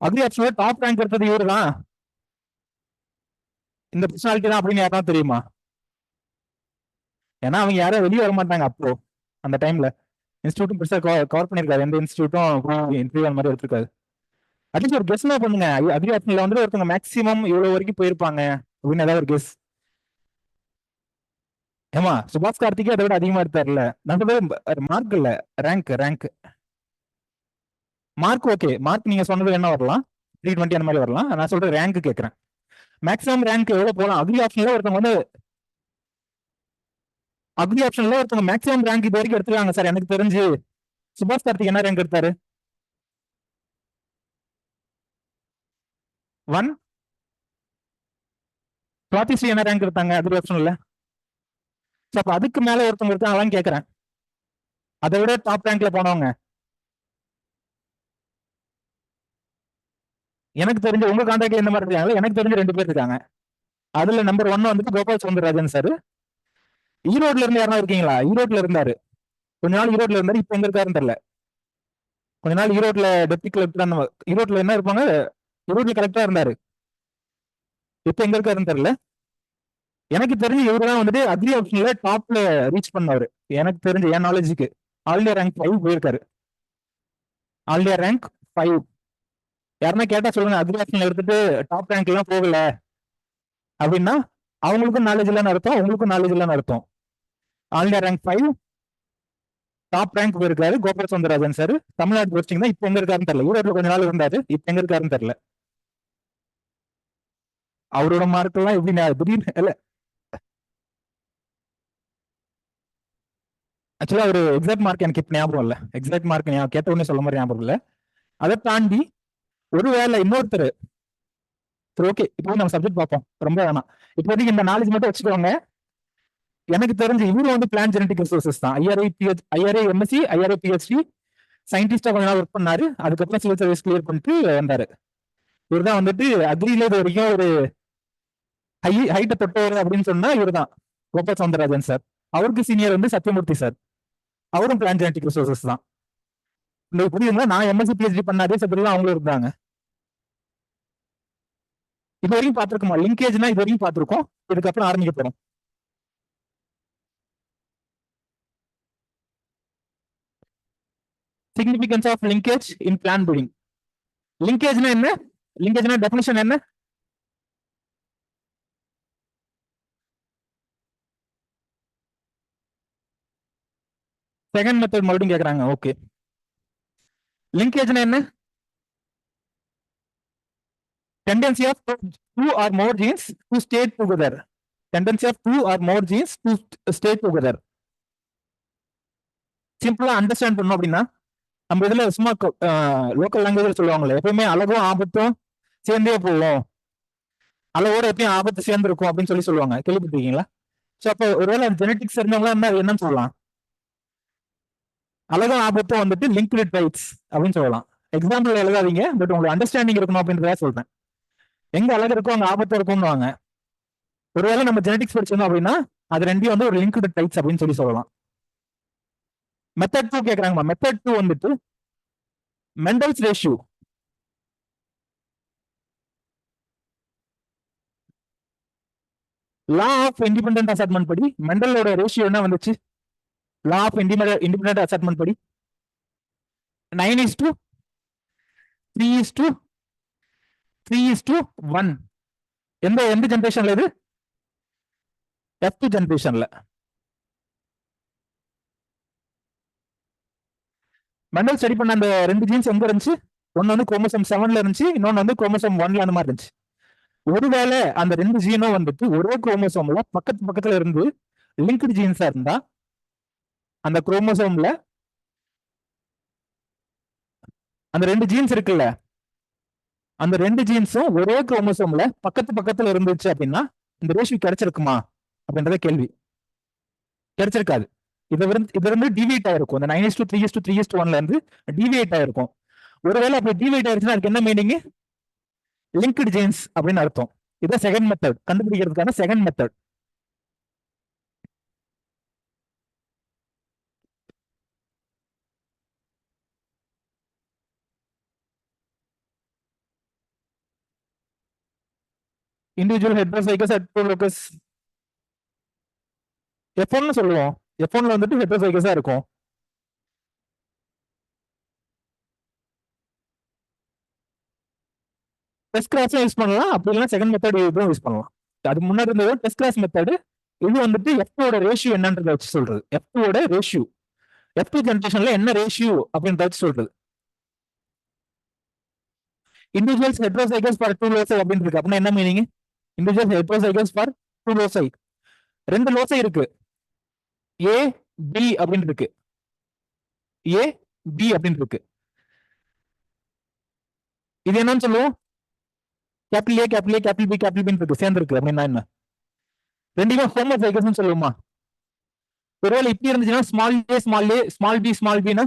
Agri ஆப்ஷன்ல top rank எடுத்தது இவரு தான், இந்த பர்சனாலிட்டி தான் அப்படின்னு யாராவது தெரியுமா? ஏன்னா அவங்க யாரும் வெளியே வர மாட்டாங்க அப்போ, அந்த டைம்ல இன்ஸ்டியூட்டும் பெருசா கவர் பண்ணிருக்காரு, எந்த இன்ஸ்டியூட்டும் இன்டர்வியூ அந்த மாதிரி எடுத்திருக்காரு. அட்லீஸ்ட் ஒரு கெஸ்ட்னா பண்ணுங்க. அக்ரி ஆப்ஷன்ல வந்து ஒருத்தவங்க மேக்ஸிமம் இவ்வளவு வரைக்கும் போயிருப்பாங்க அப்படின்னு ஏதாவது ஒரு கெஸ். ஏமா சுபாஷ் கார்த்திகே அதை விட அதிகமா எடுத்தார்ல. நான் சொல்றது மார்க் இல்ல, rank rank. Mark okay, mark நீங்க சொன்னது என்ன வரலாம், 320 அந்த மாதிரி வரலாம். நான் சொல்றது ரேங்க் கேட்கறேன். மேக்ஸிமம் ரேங்க் எவ்வளவு போகலாம்? அக்ரி ஆப்ஷன்ல ஒருத்தவங்க வந்து அக்ரி ஆப்ஷன்ல ஒருத்தவங்க மேக்ஸிமம் ரேங்க் இது வரைக்கும் எடுத்துருக்காங்க சார் எனக்கு தெரிஞ்சு. சுபாஷ் கார்த்திக் என்ன ரேங்க் எடுத்தாரு? 1. சுவாதிஸ்ரீ என்ன ரேங்க் எடுத்தாங்க அக்ரி ஆப்ஷன்ல? அப்ப அதுக்கு மேல ஒருத்தவங்க இருக்காங்களான்னு கேட்கறேன், அதை விட டாப் ரேங்க்ல போனவங்க. எனக்கு தெரிஞ்ச உங்க கான்டாக்ட்ல இந்த மாதிரி இருக்காங்க, எனக்கு தெரிஞ்ச 2 பேர் இருக்காங்க. அதுல நம்பர் 1 வந்துட்டு கோபால் சவுந்தரராஜன் சார். ஈரோட்ல இருந்து யாரா இருக்கீங்களா? ஈரோட்ல இருந்தாரு, கொஞ்ச நாள் ஈரோட்ல இருந்தாரு, இப்ப எங்க இருக்காருன்னு தெரியல. கொஞ்ச நாள் ஈரோட்ல டெப்டி கலெக்டர் அந்த ஈரோட்ல என்ன இருப்பாங்க, ஈரோட்ல கலெக்டரா இருந்தாரு, இப்ப எங்க இருக்காருன்னு தெரியல. எனக்கு தெரிஞ்சு இவரு தான் வந்துட்டு அக்ரி ஆப்ஷன்ல டாப்ல ரீச் பண்ணாரு. எனக்கு தெரிஞ்சு என் நாலேஜுக்கு ஆல் இந்தியா ரேங்க் 5 போயிருக்காரு. All India rank 5. யாருன்னா கேட்டா சொல்லுங்க, அக்ரி ஆப்ஷன்ல எடுத்துட்டு டாப் ரேங்க் எல்லாம் போகல அப்படின்னா அவங்களுக்கும் நாலேஜ் இல்லைன்னு அர்த்தம், உங்களுக்கும் நாலேஜ் இல்லைன்னு அர்த்தம். All India rank 5 top rank போயிருக்காரு கோபால் சவுந்தரராஜன் சார். தமிழ்நாடு போஸ்டிங் தான், இப்ப எங்க இருக்காருன்னு தெரியல. ஈரோட்ல கொஞ்ச நாள் இருந்தாரு, இப்ப எங்க இருக்காருன்னு தெரியல. அவரோட மார்க் எல்லாம் எப்படி திடீர்னு இல்ல. ஆக்சுவலா ஒரு எக்ஸாக்ட் மார்க் எனக்கு இப்ப ஞாபகம் இல்ல, எக்ஸாக்ட் மார்க் ஞாபகம் கேட்ட உடனே சொல்ல மாதிரி ஞாபகம் இல்ல. அதை தாண்டி ஒருவேளை இன்னொருத்தர், சரி ஓகே இப்போ நம்ம சப்ஜெக்ட் பார்ப்போம், ரொம்ப வேணாம் இப்போதைக்கு இந்த நாலேஜ் மட்டும் வச்சுக்கோங்க. எனக்கு தெரிஞ்ச இவரு வந்து பிளான் ஜெனடிக் ரிசோர்சஸ் தான், ஐஆர்ஐ எம்எஸ்சி ஐஆர்ஐ பிஹெச்டி சயின்டிஸ்டா கொஞ்ச நாள் ஒர்க் பண்ணாரு. அதுக்கப்புறம் சிவில் சர்வீஸ் கிளியர் பண்ணிட்டு வந்தாரு. இவர் தான் வந்துட்டு அக்ரியில இது வரைக்கும் ஒரு ஹைட்டை தொட்டவர் அப்படின்னு சொன்னா இவர் தான், கோபால் சவுந்தரராஜன் சார். அவருக்கு சீனியர் வந்து சத்யமூர்த்தி சார், அவரும் பிளான் ஜெனடிக் ரிசோர்சஸ் தான். உங்களுக்கு புரியுங்களா? நான் எம்எஸ்சி பிஹெச்டி பண்ண அதே சப்ஜெக்ட்ல அவங்களும் இருந்தாங்க. இது வரைக்கும் பார்த்திருக்கோமா லிங்கேஜ்னா? இது வரைக்கும் பார்த்திருக்கோம், இதுக்கப்புறம் ஆரம்பிக்க போறோம். Significance of linkage in plant breeding. லிங்கேஜ்னா என்ன? லிங்கேஜ்னா டெஃபினிஷன் என்ன? செகண்ட் மெத்தட் மறுபடியும் கேக்குறாங்க. ஓகே, லிங்கேஜ்னா என்ன? Tendency of two or more genes to stay together. Tendency of two or more genes to stay together. சிம்பிளா அண்டர்ஸ்டாண்ட் பண்ணோம் அப்படின்னா, நம்ம இதுல சும்மா லோக்கல் லாங்குவேஜ்ல சொல்லுவாங்களே, எப்பவுமே அழகும் ஆபத்தும் சேர்ந்தே போவோம், அளவோட எப்பயும் ஆபத்து சேர்ந்து இருக்கும் அப்படின்னு சொல்லுவாங்க, கேள்விப்பட்டிருக்கீங்களா? ஸோ அப்போ ஒருவேளை ஜெனட்டிக்ஸ் இருந்தவங்களா இருந்தா என்னன்னு சொல்லலாம்? அழகும் ஆபத்தும் வந்துட்டு லிங்க்டு ட்ரைட்ஸ் அப்படின்னு சொல்லலாம். எக்ஸாம்பிள் எழுதாதீங்க, பட் உங்களுக்கு அண்டர்ஸ்டாண்டிங் இருக்கணும் அப்படின்றத சொல்றேன். எங்க அழகு இருக்கும் அங்க ஆபத்து இருக்கும்னுவாங்க. ஒருவேளை நம்ம ஜெனடிக்ஸ் படிச்சிருந்தோம் அப்படின்னா அது ரெண்டையும் வந்து ஒரு லிங்க்டு டைப்ஸ் அப்படின்னு சொல்லலாம். மெத்தட் 2 கேக்குறாங்கம்மா. மெத்தட் 2 வந்துட்டு Mendel's ratio. Law of independent assortment படி மெண்டலோட ரேஷியோ என்ன வந்துச்சு? லா ஆஃப் இண்டிபெண்டன்ட் அசட்மெண்ட் படி 9:3:3:1. எந்த எந்த ஜென்ரேஷன்ல இது? F2 ஜென்ரேஷன்ல. மெண்டல் ஸ்டடி பண்ண அந்த 2 ஜீன்ஸ் எங்க இருந்துச்சு? ஒன்னு வந்து குரோமோசோம் 7ல இருந்துச்சு, இன்னொன்னு வந்து குரோமோசோம் 1ல அந்த மாதிரி இருந்துச்சு. ஒருவேளை அந்த 2 ஜீனும் வந்துட்டு ஒரே குரோமோசோம்ல பக்கத்து பக்கத்துல இருந்து லிங்க்டு ஜீன்ஸா இருந்தா, அந்த குரோமோசோம்ல அந்த 2 ஜீன்ஸ் இருக்குல்ல, அந்த 2 ஜீன்ஸும் ஒரே குரோமோசோம்ல பக்கத்து பக்கத்துல இருந்துச்சு அப்படின்னா இந்த ரேஷியோ கிடைச்சிருக்குமா அப்படின்றத கேள்வி. கிடைச்சிருக்காது. இது டிவியேட் ஆயிருக்கும். இந்த 9:3:3:1ல இருந்து டிவியேட் ஆயிருக்கும். ஒருவேளை அப்படி டிவைட் ஆயிருச்சுன்னா அதுக்கு என்ன மீனிங்? லிங்க்டு ஜீன்ஸ் அப்படின்னு அர்த்தம். இதான் செகண்ட் மெத்தட், கண்டுபிடிக்கிறதுக்கான second method. Individual heterozygous at two locus F1 சொல்லுவோம். F1ல வந்துட்டு ஹெட்ரோசைகஸா இருக்கும். டெஸ்ட் கிளாஸ் யூஸ் பண்ணலாம், அப்படி இல்லைன்னா செகண்ட் மெத்தட் யூஸ் பண்ணலாம். அது முன்னாடி இருந்தது டெஸ்ட் கிளாஸ் மெத்தட். இது வந்துட்டு F2 ஓட ரேஷியோ என்னன்றத வச்சு சொல்றது. F2 ஓட ரேஷியோ, F2 ஜென்ரேஷன்ல என்ன ரேஷியோ அப்படின்றத வச்சு சொல்றது. Individuals heterozygous for two loci அப்படின்னு இருக்கு. அப்படின்னா என்ன meaning? Individual heterozygous for two loci, ரெண்டு லோசை இருக்கு, ஏ பி அப்படின்னு இருக்கு, ஏ பி அப்படின்னு இருக்கு. இது என்னன்னு சொல்லுவோம்? Capital A capital A capital B capital B இருக்கு, சேர்ந்து இருக்கு. அப்படின்னா என்ன? ரெண்டுமே ஹோமோசைகஸ் சொல்லுவோமா? ஒருவேளை இப்படி இருந்துச்சுன்னா small A small A small B small பின்னா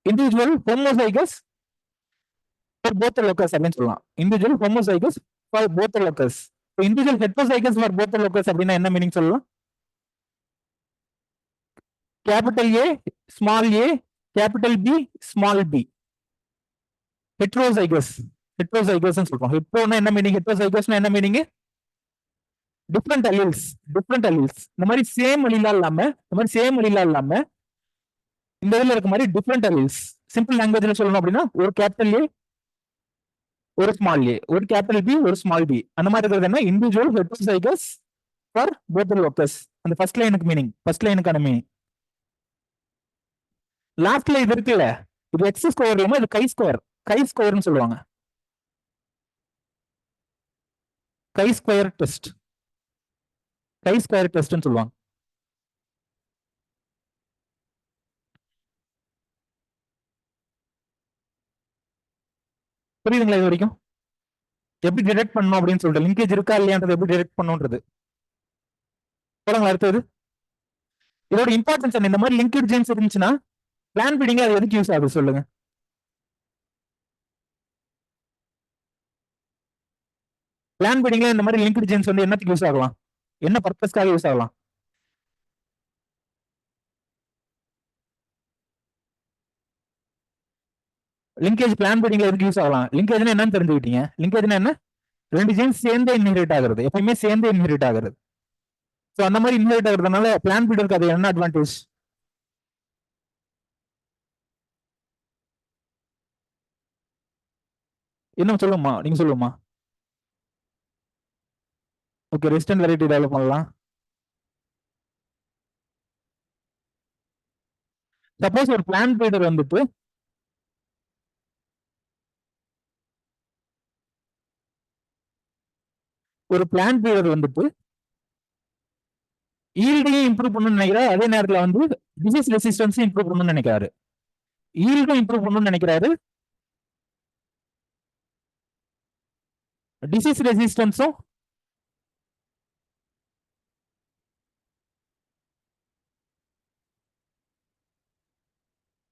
individual homozygous for both locus அப்படின்னு சொல்லலாம். Individual homozygous for both locus. Individual heterozygous for both locus அப்படின்னா என்ன மீனிங் சொல்லலாம்? Capital A small A capital B small B heterozygous. Heterozygous சொல்றோம். ஹெட்ரோனா என்ன meaning? ஹெட்ரோசைகஸ்னா என்ன meaning? Different alleles, different alleles. இந்த மாதிரி சேம் அலீலா இல்லாம, இந்த மாதிரி சேம் அலீலா இல்லாம இந்த இதுல இருக்க மாதிரி டிஃப்ரெண்ட் அலீல்ஸ். சிம்பிள் லாங்குவேஜ்ல சொல்லணும் அப்படின்னா ஒரு கேபிட்டல் ஏ ஒரு ஸ்மால் ஏ, ஒரு கேபிட்டல் பி ஒரு ஸ்மால் பி, அந்த மாதிரி இருக்கிறது என்ன? Individual heterozygous for both locus. அந்த ஃபர்ஸ்ட் லைனுக்கு மீனிங், ஃபர்ஸ்ட் லைனுக்கான மீனிங். லாஸ்ட்ல இது இருக்குல்ல, இது எக்ஸ் ஸ்கொயர் இல்லாம இது கை ஸ்கொயர், கை ஸ்கொயர்னு சொல்லுவாங்க. Chi square test, chi square டெஸ்ட்னு சொல்லுவாங்க. புரியுதுங்களா இது வரைக்கும்? எப்படி டிடெக்ட் பண்ணணும் அப்படின்னு சொல்லிட்டு, லிங்கேஜ் இருக்கா இல்லையான்றது எப்படி டிடெக்ட் பண்ணுன்றது. போலாங்களா அடுத்தது? இதோட இம்பார்ட்டன்ஸ் என்ன? இந்த மாதிரி லிங்க்டு ஜென்ஸ் இருந்துச்சுன்னா பிளான் பீடிங் அது எதுக்கு யூஸ் ஆகுது சொல்லுங்க? பிளான் பீடிங்ல இந்த மாதிரி லிங்க்டு ஜென்ஸ் வந்து என்னத்துக்கு யூஸ் ஆகலாம்? என்ன பர்பஸ்க்காக யூஸ் ஆகலாம்? லிங்கேஜ் பிளான் பீடிங்ல எதுக்கு யூஸ் ஆகலாம்? லிங்கேஜ்னா என்னன்னு தெரிஞ்சுக்கிட்டீங்க. லிங்கேஜ்னா என்ன? ரெண்டு ஜென்ஸ் சேர்ந்தே இன்ஹெரிட் ஆகுறது, எப்பயுமே சேர்ந்தே இன்ஹெரிட் ஆகுறது. ஸோ அந்த மாதிரி இன்ஹெரிட் ஆகுறதுனால பிளான் பீடருக்கு அது என்ன அட்வான்டேஜ்? என்ன சொல்லுமா, நீங்க சொல்லுமா? ஓகே, ரெசிஸ்டன்ட் வெரைட்டி டெவலப் பண்ணலாம். சப்போஸ் ஒரு பிளான் பீடர் வந்துட்டு ஒரு பிளான் பீடர் வந்துட்டு ஈல்டையும் இம்ப்ரூவ் பண்ணணும்னு நினைக்கிறாரு, அதே நேரத்தில் வந்து டிசீஸ் ரெசிஸ்டன்ஸும் இம்ப்ரூவ் பண்ணணும்னு நினைக்கிறாரு. ஈல்டும் இம்ப்ரூவ் பண்ணணும்னு நினைக்கிறாரு, டிசீஸ் ரெசிஸ்டன்ஸும்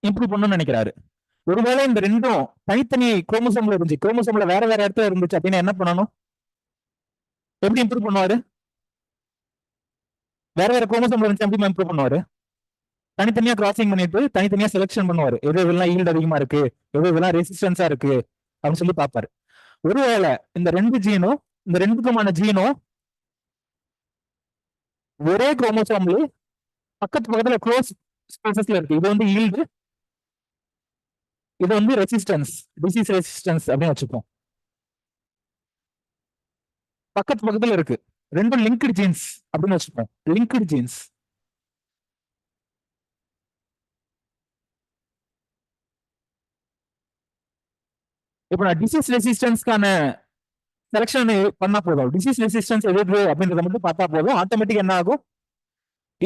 இம்ப்ரூவ் பண்ணணும்னு நினைக்கிறாரு. ஒருவேளை இந்த ரெண்டும் தனித்தனி குரோமோசோம்ல இருந்துச்சு, குரோமோசோம்ல வேற வேற இடத்துல இருந்துச்சு அப்படின்னா என்ன பண்ணணும்? எப்படி இம்ப்ரூவ் பண்ணுவாரு? வேற வேற குரோமோசோம்ல இருந்துச்சு எப்படி இம்ப்ரூவ் பண்ணுவாரு? தனித்தனியா கிராசிங் பண்ணிட்டு தனித்தனியா செலக்ஷன் பண்ணுவாரு. எது இதெல்லாம் ஈல்டு அதிகமா இருக்கு, எது இதெல்லாம் ரெசிஸ்டன்ஸா இருக்கு அப்படின்னு சொல்லி பார்ப்பாரு. ஒருவேளை இந்த ரெண்டு ஜீனும், இந்த ரெண்டுக்குமான ஜீனும் ஒரே குரோமோசோம்ல பக்கத்து பக்கத்துல க்ளோஸ் ஸ்பேசஸ்ல இருக்கு, இது வந்து ஈல்டு, இது வந்து ரெசிஸ்டன்ஸ், டிசீஸ் ரெசிஸ்டன்ஸ் அப்படின்னு வச்சுப்போம். பக்கத்து பக்கத்துல இருக்கு, ரெண்டும் லிங்க்டு ஜீன்ஸ் அப்படின்னு வச்சுப்போம், லிங்க்டு ஜீன்ஸ். இப்போ நான் டிசீஸ் ரெசிஸ்டன்ஸ்க்கான செலக்ஷன் பண்ணா போதும், டிசீஸ் ரெசிஸ்டன்ஸ் எது அப்படின்றத மட்டும் பார்த்தா போதும், ஆட்டோமேட்டிக் என்ன ஆகும்?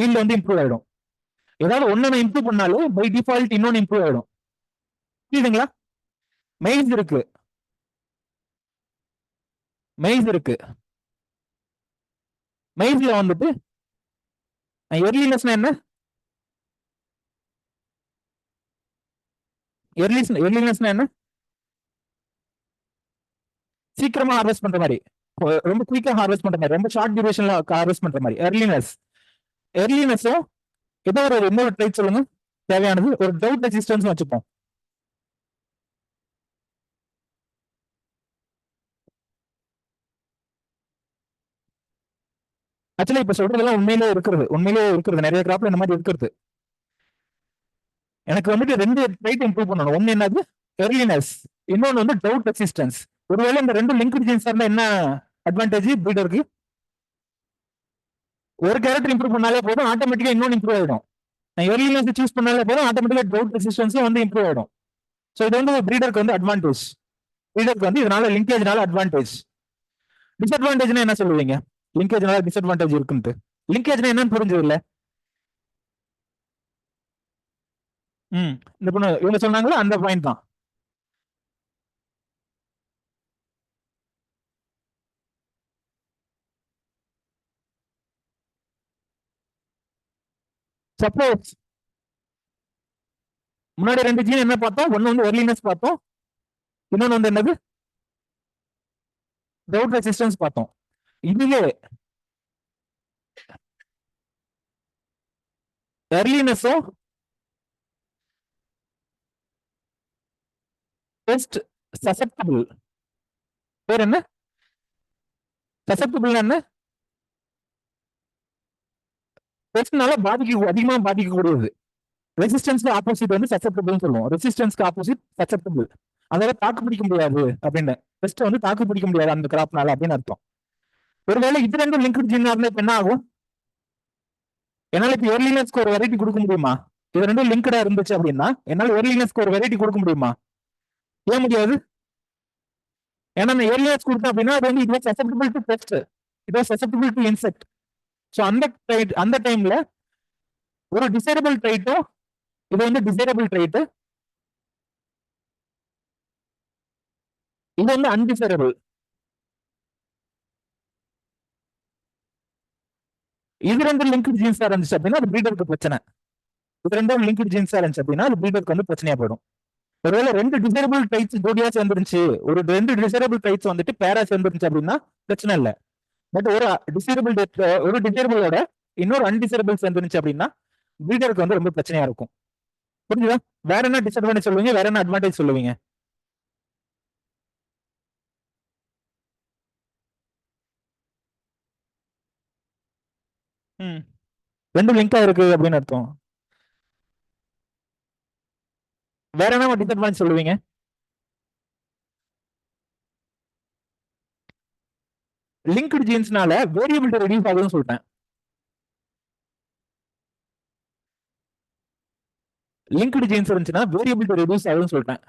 ஈல்டு வந்து இம்ப்ரூவ் ஆயிடும். ஏதாவது ஒன்னு இம்ப்ரூவ் பண்ணாலும் பை டிஃபால்ட் இன்னொன்னு இம்ப்ரூவ் ஆயிடும். புரியுதுங்களா? மெய்ஸ் இருக்கு, மெய்ஸ் இருக்கு. மெய்ஸ்ல வந்துட்டு எர்லினஸ்னா என்ன? எர்லினஸ்னா என்ன? சீக்கிரமா ஹார்வெஸ்ட் பண்ற மாதிரி, ரொம்ப குயிக்கா ஹார்வெஸ்ட் பண்ற மாதிரி, ரொம்ப ஷார்ட் டியூரேஷன்ல ஹார்வெஸ்ட் பண்ற மாதிரி எர்லினஸ். எர்லினஸும் ஏதோ ஒரு இன்னொரு ட்ரைட் சொல்லுங்க தேவையானது, ஒரு டவுட் ரெசிஸ்டன்ஸ் வச்சுப்போம். ஆக்சுவலா இப்ப சொல்றதெல்லாம் உண்மையிலே இருக்கிறது நிறைய கிராப்ல இந்த மாதிரி இருக்கிறது. எனக்கு வந்துட்டு 2 ட்ரைட் இம்ப்ரூவ் பண்ணணும். ஒன்னு என்னது எர்லினஸ், இன்னொன்னு வந்து டவுட் ரெசிஸ்டன்ஸ். ஒருவேளை இந்த 2 லிங்க்டு ஜீன்ஸ் இருந்தா என்ன அட்வான்டேஜ் ப்ரீடருக்கு? ஒரு கேரக்டர் இம்ப்ரூவ் பண்ணாலே போதும், ஆட்டோமேட்டிக்கா இன்னொன்று இம்ப்ரூவ் ஆயிடும். நான் எர்லினஸ் சூஸ் பண்ணாலே போதும், ஆட்டோமேட்டிக்கா டவுட் ரெசிஸ்டன்ஸும் வந்து இம்ப்ரூவ் ஆயிடும். ஸோ இது வந்து ப்ரீடருக்கு வந்து அட்வான்டேஜ். ப்ரீடருக்கு வந்து இதனால லிங்கேஜ்னால அட்வான்டேஜ். டிஸ்அட்வான்டேஜ்னா என்ன சொல்லுவீங்க? லிங்கேஜ்னால டிஸ்அட்வான்டேஜ் இருக்குன்ட்டு. லிங்கேஜ்னா என்னன்னு புரிஞ்சது இல்ல. இந்த பொண்ணு இவங்க சொன்னாங்களா அந்த பாயிண்ட் தான். சப்போஸ் முன்னாடி 2 ஜீன் என்ன பார்த்தோம்? ஒன்னு வந்து எர்லினஸ் பார்த்தோம், இன்னொன்னு வந்து என்னது டவுட் ரெசிஸ்டன்ஸ் பார்த்தோம். இதுவே எர்லினஸும் டெஸ்ட் சசெப்டபிள். பேர் என்ன? சசெப்டபிள் என்ன? டெஸ்ட்னால அதிகமா பாதிக்கக்கூடியது. ரெசிஸ்டன்ஸ்க்கு ஆப்போசிட் வந்து சசெப்டபிள் சொல்லுவோம். ரெசிஸ்டன்ஸ்க்கு ஆப்போசிட் சசெப்டபிள். அதாவது தாக்கு பிடிக்க முடியாது அப்படின்னு. பெஸ்ட் வந்து தாக்கு பிடிக்க முடியாது அந்த கிராப்னால அப்படின்னு அர்த்தம். ஒருவேளை இது 2 லிங்க்டு ஜீனா இருந்தா இப்ப என்ன ஆகும்? என்னால இப்ப எர்லினஸ்க்கு ஒரு வெரைட்டி கொடுக்க முடியுமா? இது 2 லிங்க்டா இருந்துச்சு அப்படின்னா என்னால எர்லினஸ்க்கு ஒரு வெரைட்டி கொடுக்க முடியுமா? ஏன் முடியாது? ஏன்னா நான் எர்லினஸ் கொடுத்தேன் அப்படின்னா அது வந்து இது சசெப்டபிள் டு பெஸ்ட், இது சசெப்டபிள் டு இன்செக்ட். ஸோ அந்த டைம்ல ஒரு டிசைரபிள் ட்ரைட்டும், இது வந்து டிசைரபிள் ட்ரைட்டு, இது வந்து அன்டிசைரபிள். இது 2 லிங்க்டு ஜீன்ஸா இருந்துச்சு அப்படின்னா அது ப்ரீடருக்கு பிரச்சனை. இது 2 லிங்க்டு ஜீன்ஸா இருந்துச்சு அப்படின்னா அது ப்ரீடருக்கு வந்து பிரச்சனையா போயிடும். ஒருவேளை 2 டிசைரபிள் ட்ரைட்ஸ் ஜோடியா சேர்ந்துருச்சு, ஒரு 2 டிசைரபிள் ட்ரைட்ஸ் வந்துட்டு பேரா சேர்ந்துருச்சு அப்படின்னா பிரச்சனை இல்லை. பட் ஒரு டிசைரபிளோட இன்னொரு அன்டிசைரபிள் சேர்ந்துருச்சு அப்படின்னா ப்ரீடருக்கு வந்து ரொம்ப பிரச்சனையா இருக்கும். புரிஞ்சுதா? வேற என்ன டிஸ்அட்வான்டேஜ் சொல்லுவீங்க? வேற என்ன அட்வான்டேஜ் சொல்லுவீங்க? ம் 2 லிங்கா இருக்கு அப்படின்னு அர்த்தம். வேற என்ன டிஸ்அட்வான்டேஜ் சொல்லுவீங்க? லிங்க்டு ஜீன்ஸ்னால வேரியபிலிட்டி ரெடியூஸ் ஆகுதுன்னு சொல்லிட்டேன். லிங்க்டு ஜீன்ஸ் இருந்துச்சுன்னா வேரியபிலிட்டி ரெடியூஸ் ஆகுதுன்னு சொல்லிட்டேன்.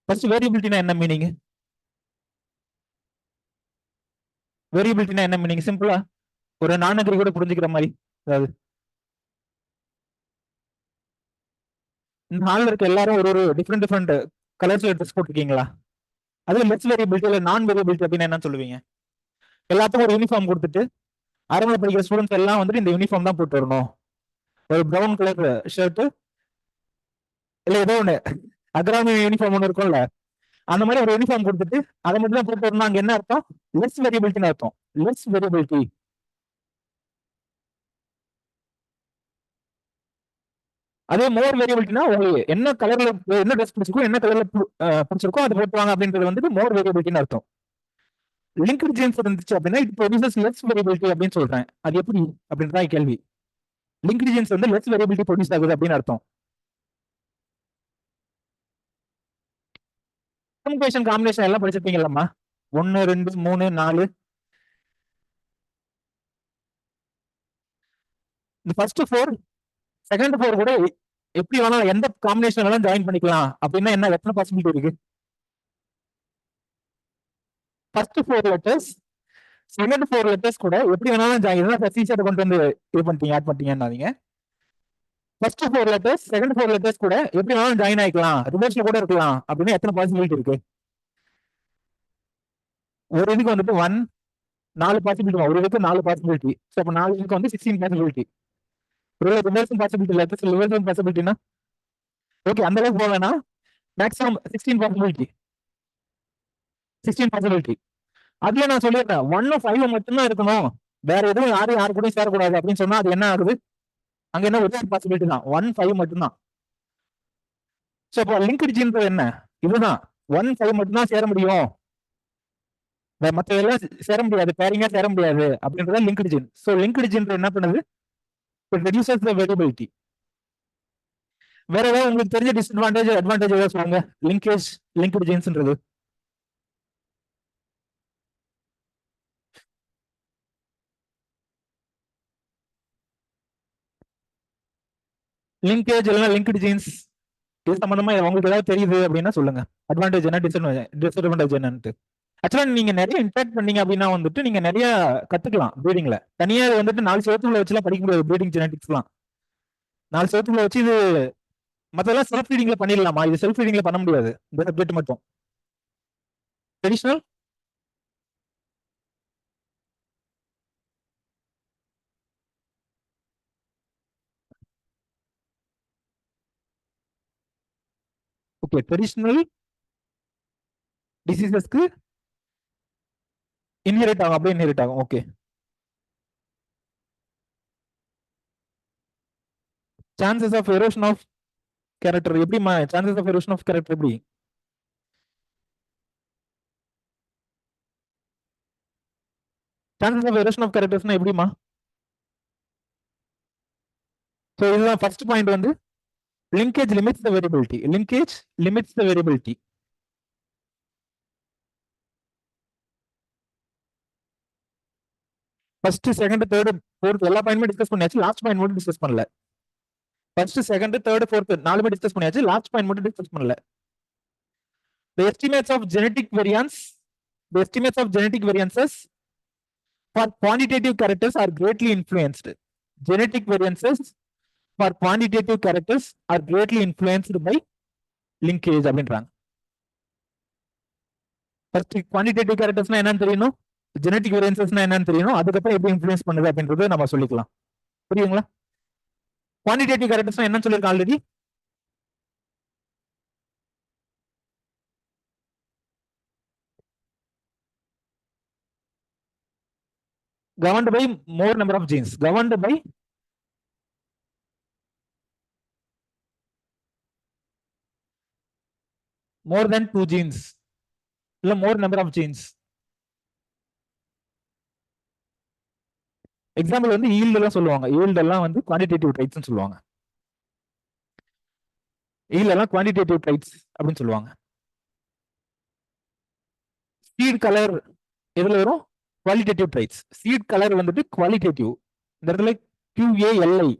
ஃபர்ஸ்ட் வேரியபிலிட்டினா என்ன மீனிங்? வேரியபிலிட்டினா என்ன மீனிங்? சிம்பிளா ஒரு நானகிரி கூட புரிஞ்சுக்கிற மாதிரி. அதாவது இந்த ஹால்ல இருக்க எல்லாரும் ஒரு டிஃப்ரெண்ட் டிஃப்ரெண்ட் கலர்ஸ்ல ட்ரெஸ் போட்டிருக்கீங்களா? அதுல லெஸ் வேரியபிலிட்டி இல்ல நான் வேரியபிலிட்டி அப்படின்னு என்ன சொல்லுவீங்க? எல்லாத்துக்கும் ஒரு யூனிஃபார்ம் கொடுத்துட்டு ஆரம்ப படிக்கிற ஸ்டூடெண்ட்ஸ் எல்லாம் வந்துட்டு இந்த யூனிஃபார்ம் தான் போட்டு வரணும். ஒரு ப்ரௌன் கலர் ஷர்ட் இல்ல ஏதோ ஒண்ணு அக்ராமி யூனிஃபார்ம் ஒன்று இருக்கும்ல, அந்த மாதிரி ஒரு யூனிஃபார்ம் கொடுத்துட்டு அதை மட்டும் தான் போட்டு வரணும். அங்க என்ன அர்த்தம்? லெஸ் வேரியபிலிட்டின்னு அர்த்தம். Less variability. அதே மோர் வேரியபிலிட்டினா உங்களுக்கு என்ன கலர்ல என்ன ட்ரெஸ் பிடிச்சிருக்கோ, என்ன கலர்ல பிடிச்சிருக்கோ அதை போட்டுவாங்க அப்படின்றது வந்துட்டு மோர் வேரியபிலிட்டின்னு அர்த்தம். லிங்க்டு ஜீன்ஸ் இருந்துச்சு அப்படின்னா இட் ப்ரொடியூசஸ் லெஸ் வேரியபிலிட்டி அப்படின்னு சொல்றேன். அது எப்படி அப்படின்றதான் கேள்வி. லிங்க்டு ஜீன்ஸ் வந்து லெஸ் வேரியபிலிட்டி ப்ரொடியூஸ் ஆகுது அப்படின்னு அர்த்தம். பெர்முடேஷன் காம்பினேஷன் எல்லாம் படிச்சிருப்பீங்களாம்மா? 1 2 3 4. இந்த ஃபர்ஸ்ட் 4 செகண்ட் 4 கூட எப்படி வேணாலும் எந்த காம்பினேஷன் வேணாலும் ஜாயின் பண்ணிக்கலாம் அப்படின்னா என்ன எத்தனை பாசிபிலிட்டி இருக்கு? ஃபர்ஸ்ட் 4 லெட்டர்ஸ் செகண்ட் 4 லெட்டர்ஸ் கூட எப்படி வேணாலும் ஜாயின் ஈஸியாக கொண்டு வந்து இது பண்ணிட்டீங்க, ஆட் பண்ணிட்டீங்கன்னா ஃபர்ஸ்ட் 4 லெட்டர்ஸ் செகண்ட் 4 லெட்டர்ஸ் கூட எப்படி வேணாலும் ஜாயின் ஆயிக்கலாம், ரிவர்ஸ்ல கூட இருக்கலாம் அப்படின்னு எத்தனை பாசிபிலிட்டி இருக்கு? ஒரு இதுக்கு வந்துட்டு 4 பாசிபிலிட்டி. ஒரு இதுக்கு 4 பாசிபிலிட்டி. ஸோ அப்போ 4 இதுக்கு வந்து 16 பாசிபிலிட்டி. ரிவர்ஸும் பாசிபிலிட்டி இல்லை, ரிவர்ஸும் பாசிபிலிட்டினா ஓகே அந்த அளவுக்கு போவேன்னா மேக்ஸிமம் 16 பாசிபிலிட்டி. 16 பாசிபிலிட்டி. அதுல நான் சொல்லிடுறேன் 1 5 மட்டும்தான் இருக்கணும், வேற எதுவும் யாரு கூட சேரக்கூடாது அப்படின்னு சொன்னா அது என்ன ஆகுது? அங்க என்ன ஒரே பாசிபிலிட்டி தான், 1 5 மட்டும்தான். ஸோ இப்போ லிங்க்டு ஜீன்றது என்ன? இதுதான் 1 5 மட்டும்தான் சேர முடியும். மற்ற எல்லாம் சேர முடியாது, பேரிங்கா சேர முடியாது அப்படின்றத linked gene. So linked gene என்ன பண்ணுது, ரெடியூசஸ் த வேரியபிலிட்டி. வேற ஏதாவது உங்களுக்கு தெரிஞ்ச டிஸ்அட்வான்டேஜ் அட்வான்டேஜ் ஏதாவது சொல்லுங்க லிங்கேஜ் லிங்க்டு ஜீன்ஸ்ன்றது. லிங்கேஜ் இல்லைன்னா லிங்க்டு ஜீன்ஸ் இது சம்பந்தமா உங்களுக்கு ஏதாவது தெரியுது அப்படின்னா சொல்லுங்க. அட்வான்டேஜ் என்ன, டிஸ்அட்வான்டேஜ் என்னன்ட்டு. ஆக்சுவலா நீங்க நிறைய இன்ட்ராக்ட் பண்ணீங்க அப்படின்னா வந்துட்டு நீங்க நிறைய கத்துக்கலாம் ப்ரீடிங்ல. தனியா வந்துட்டு 4 செவத்துக்குள்ள வச்சுலாம் படிக்க முடியாது ப்ரீடிங் ஜெனடிக்ஸ்லாம். 4 செவத்துக்குள்ள வச்சு இது மத்தெல்லாம் செல்ஃப் ரீடிங்ல பண்ணிடலாமா? இது செல்ஃப் ரீடிங்ல பண்ண முடியாது இந்த சப்ஜெக்ட் மட்டும். Traditional okay. ட்ரெடிஷனல் டிசீசஸ்க்கு இன்ஹெரிட் ஆகும், அப்படியே இன்ஹெரிட் ஆகும். Okay. Chances of erosion of character எப்படிமா? Chances of erosion of character எப்படி? சான்சஸ் ஆஃப் எரோஷன் ஆஃப் கேரக்டர்ஸ்னா எப்படிமா? ஸோ இதுதான் ஃபர்ஸ்ட் பாயிண்ட் வந்து linkage limits the variability. Linkage limits the variability. First second third fourth எல்லா பாயிண்ட்மே discuss பண்ணியாச்சு, last point மட்டும் டிஸ்கஸ் பண்ணல. ஃபர்ஸ்ட் செகண்ட் தேர்ட் ஃபோர்த் 4 பேர் டிஸ்கஸ் பண்ணியாச்சு, லாஸ்ட் பாயிண்ட் மட்டும் டிஸ்கஸ் பண்ணல. The estimates of genetic variance, the estimates of genetic variances for quantitative characters are greatly influenced. Genetic variances for quantitative characters are greatly influenced by linkage அப்படின்றாங்க. First quantitative கேரக்டர்ஸ்னா என்னன்னு தெரியணும், genetic வேரியன்சஸ்னா என்னன்னு தெரியணும், அதுக்கப்புறம் எப்படி influence பண்ணுது அப்படின்றத நம்ம சொல்லிக்கலாம். புரியுங்களா? குவான்டிடேட்டிவ் கேரக்டர்ஸ்னா என்னன்னு சொல்லியிருக்கேன் already. governed by more number of genes, governed by more than 2 genes இல்ல more number of genes. Example வந்து ஈல்ட் எல்லாம் சொல்லுவாங்க, ஈல்ட் எல்லாம் வந்து குவான்டிடேட்டிவ் ட்ரைட்ஸ்னு சொல்லுவாங்க. ஈல்ட் எல்லாம் குவான்டிடேட்டிவ் ட்ரைட்ஸ் அப்படின்னு சொல்லுவாங்க. சீட் கலர் எதுல வரும்? Qualitative traits. சீட் கலர் வந்துட்டு குவாலிட்டேட்டிவ், இந்த இடத்துல QALI.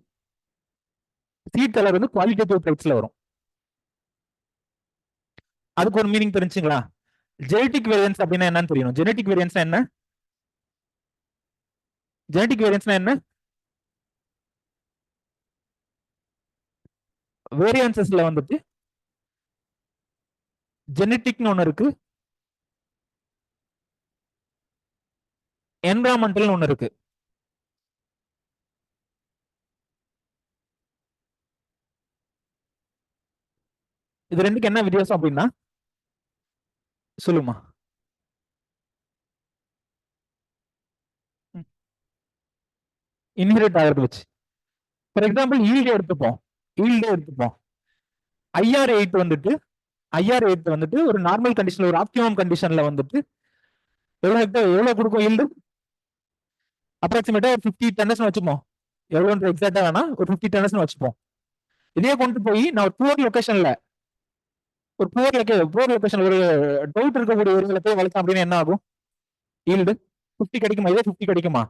சீட் கலர் வந்து குவாலிட்டேட்டிவ் ட்ரைட்ஸ்ல வரும். அதுக்கு ஒரு மீனிங் தெரிஞ்சுங்களா? ஜெனடிக் வேரியன்ஸ் அப்படின்னா என்னன்னு தெரியணும். ஜெனடிக் வேரியன்ஸ் என்ன? ஜெனடிக் வேரியன்ஸ்னா என்ன? வேரியன்சஸ்ல வந்துட்டு ஜெனடிக்னு ஒண்ணு இருக்கு, என்விரான்மெண்டல் ஒண்ணு இருக்கு. இது ரெண்டுக்கு என்ன வித்தியாசம் அப்படின்னா சொல்லுமா? இன்ஹெரிட் ஆகிறது வச்சு. ஃபார் எக்ஸாம்பிள் ஈல்டே எடுத்துப்போம், ஈல்டே எடுத்துப்போம். IR8 வந்துட்டு IR8 வந்துட்டு ஒரு நார்மல் கண்டிஷன்ல, ஒரு ஆப்டிமம் கண்டிஷன்ல வந்துட்டு எவ்வளவு ஹெக்டர் எவ்வளவு கொடுக்கும் ஈல்டு? அப்ராக்சிமேட்டா ஒரு 50 டன்ஸ் வச்சுப்போம். எவ்வளோன்ற எக்ஸாக்டா வேணா ஒரு 50 டன்ஸ் வச்சுப்போம். இதே கொண்டு போய் நான் ஒரு புவர் லொகேஷன்ல, ஒரு புவர் லொகேஷன்ல ஒரு டவுட் இருக்கக்கூடிய ஏரியால போய் வளர்த்தோம் அப்படின்னு என்ன ஆகும்? ஈல்டு 50 கிடைக்குமா? இதே 50 கிடைக்குமா?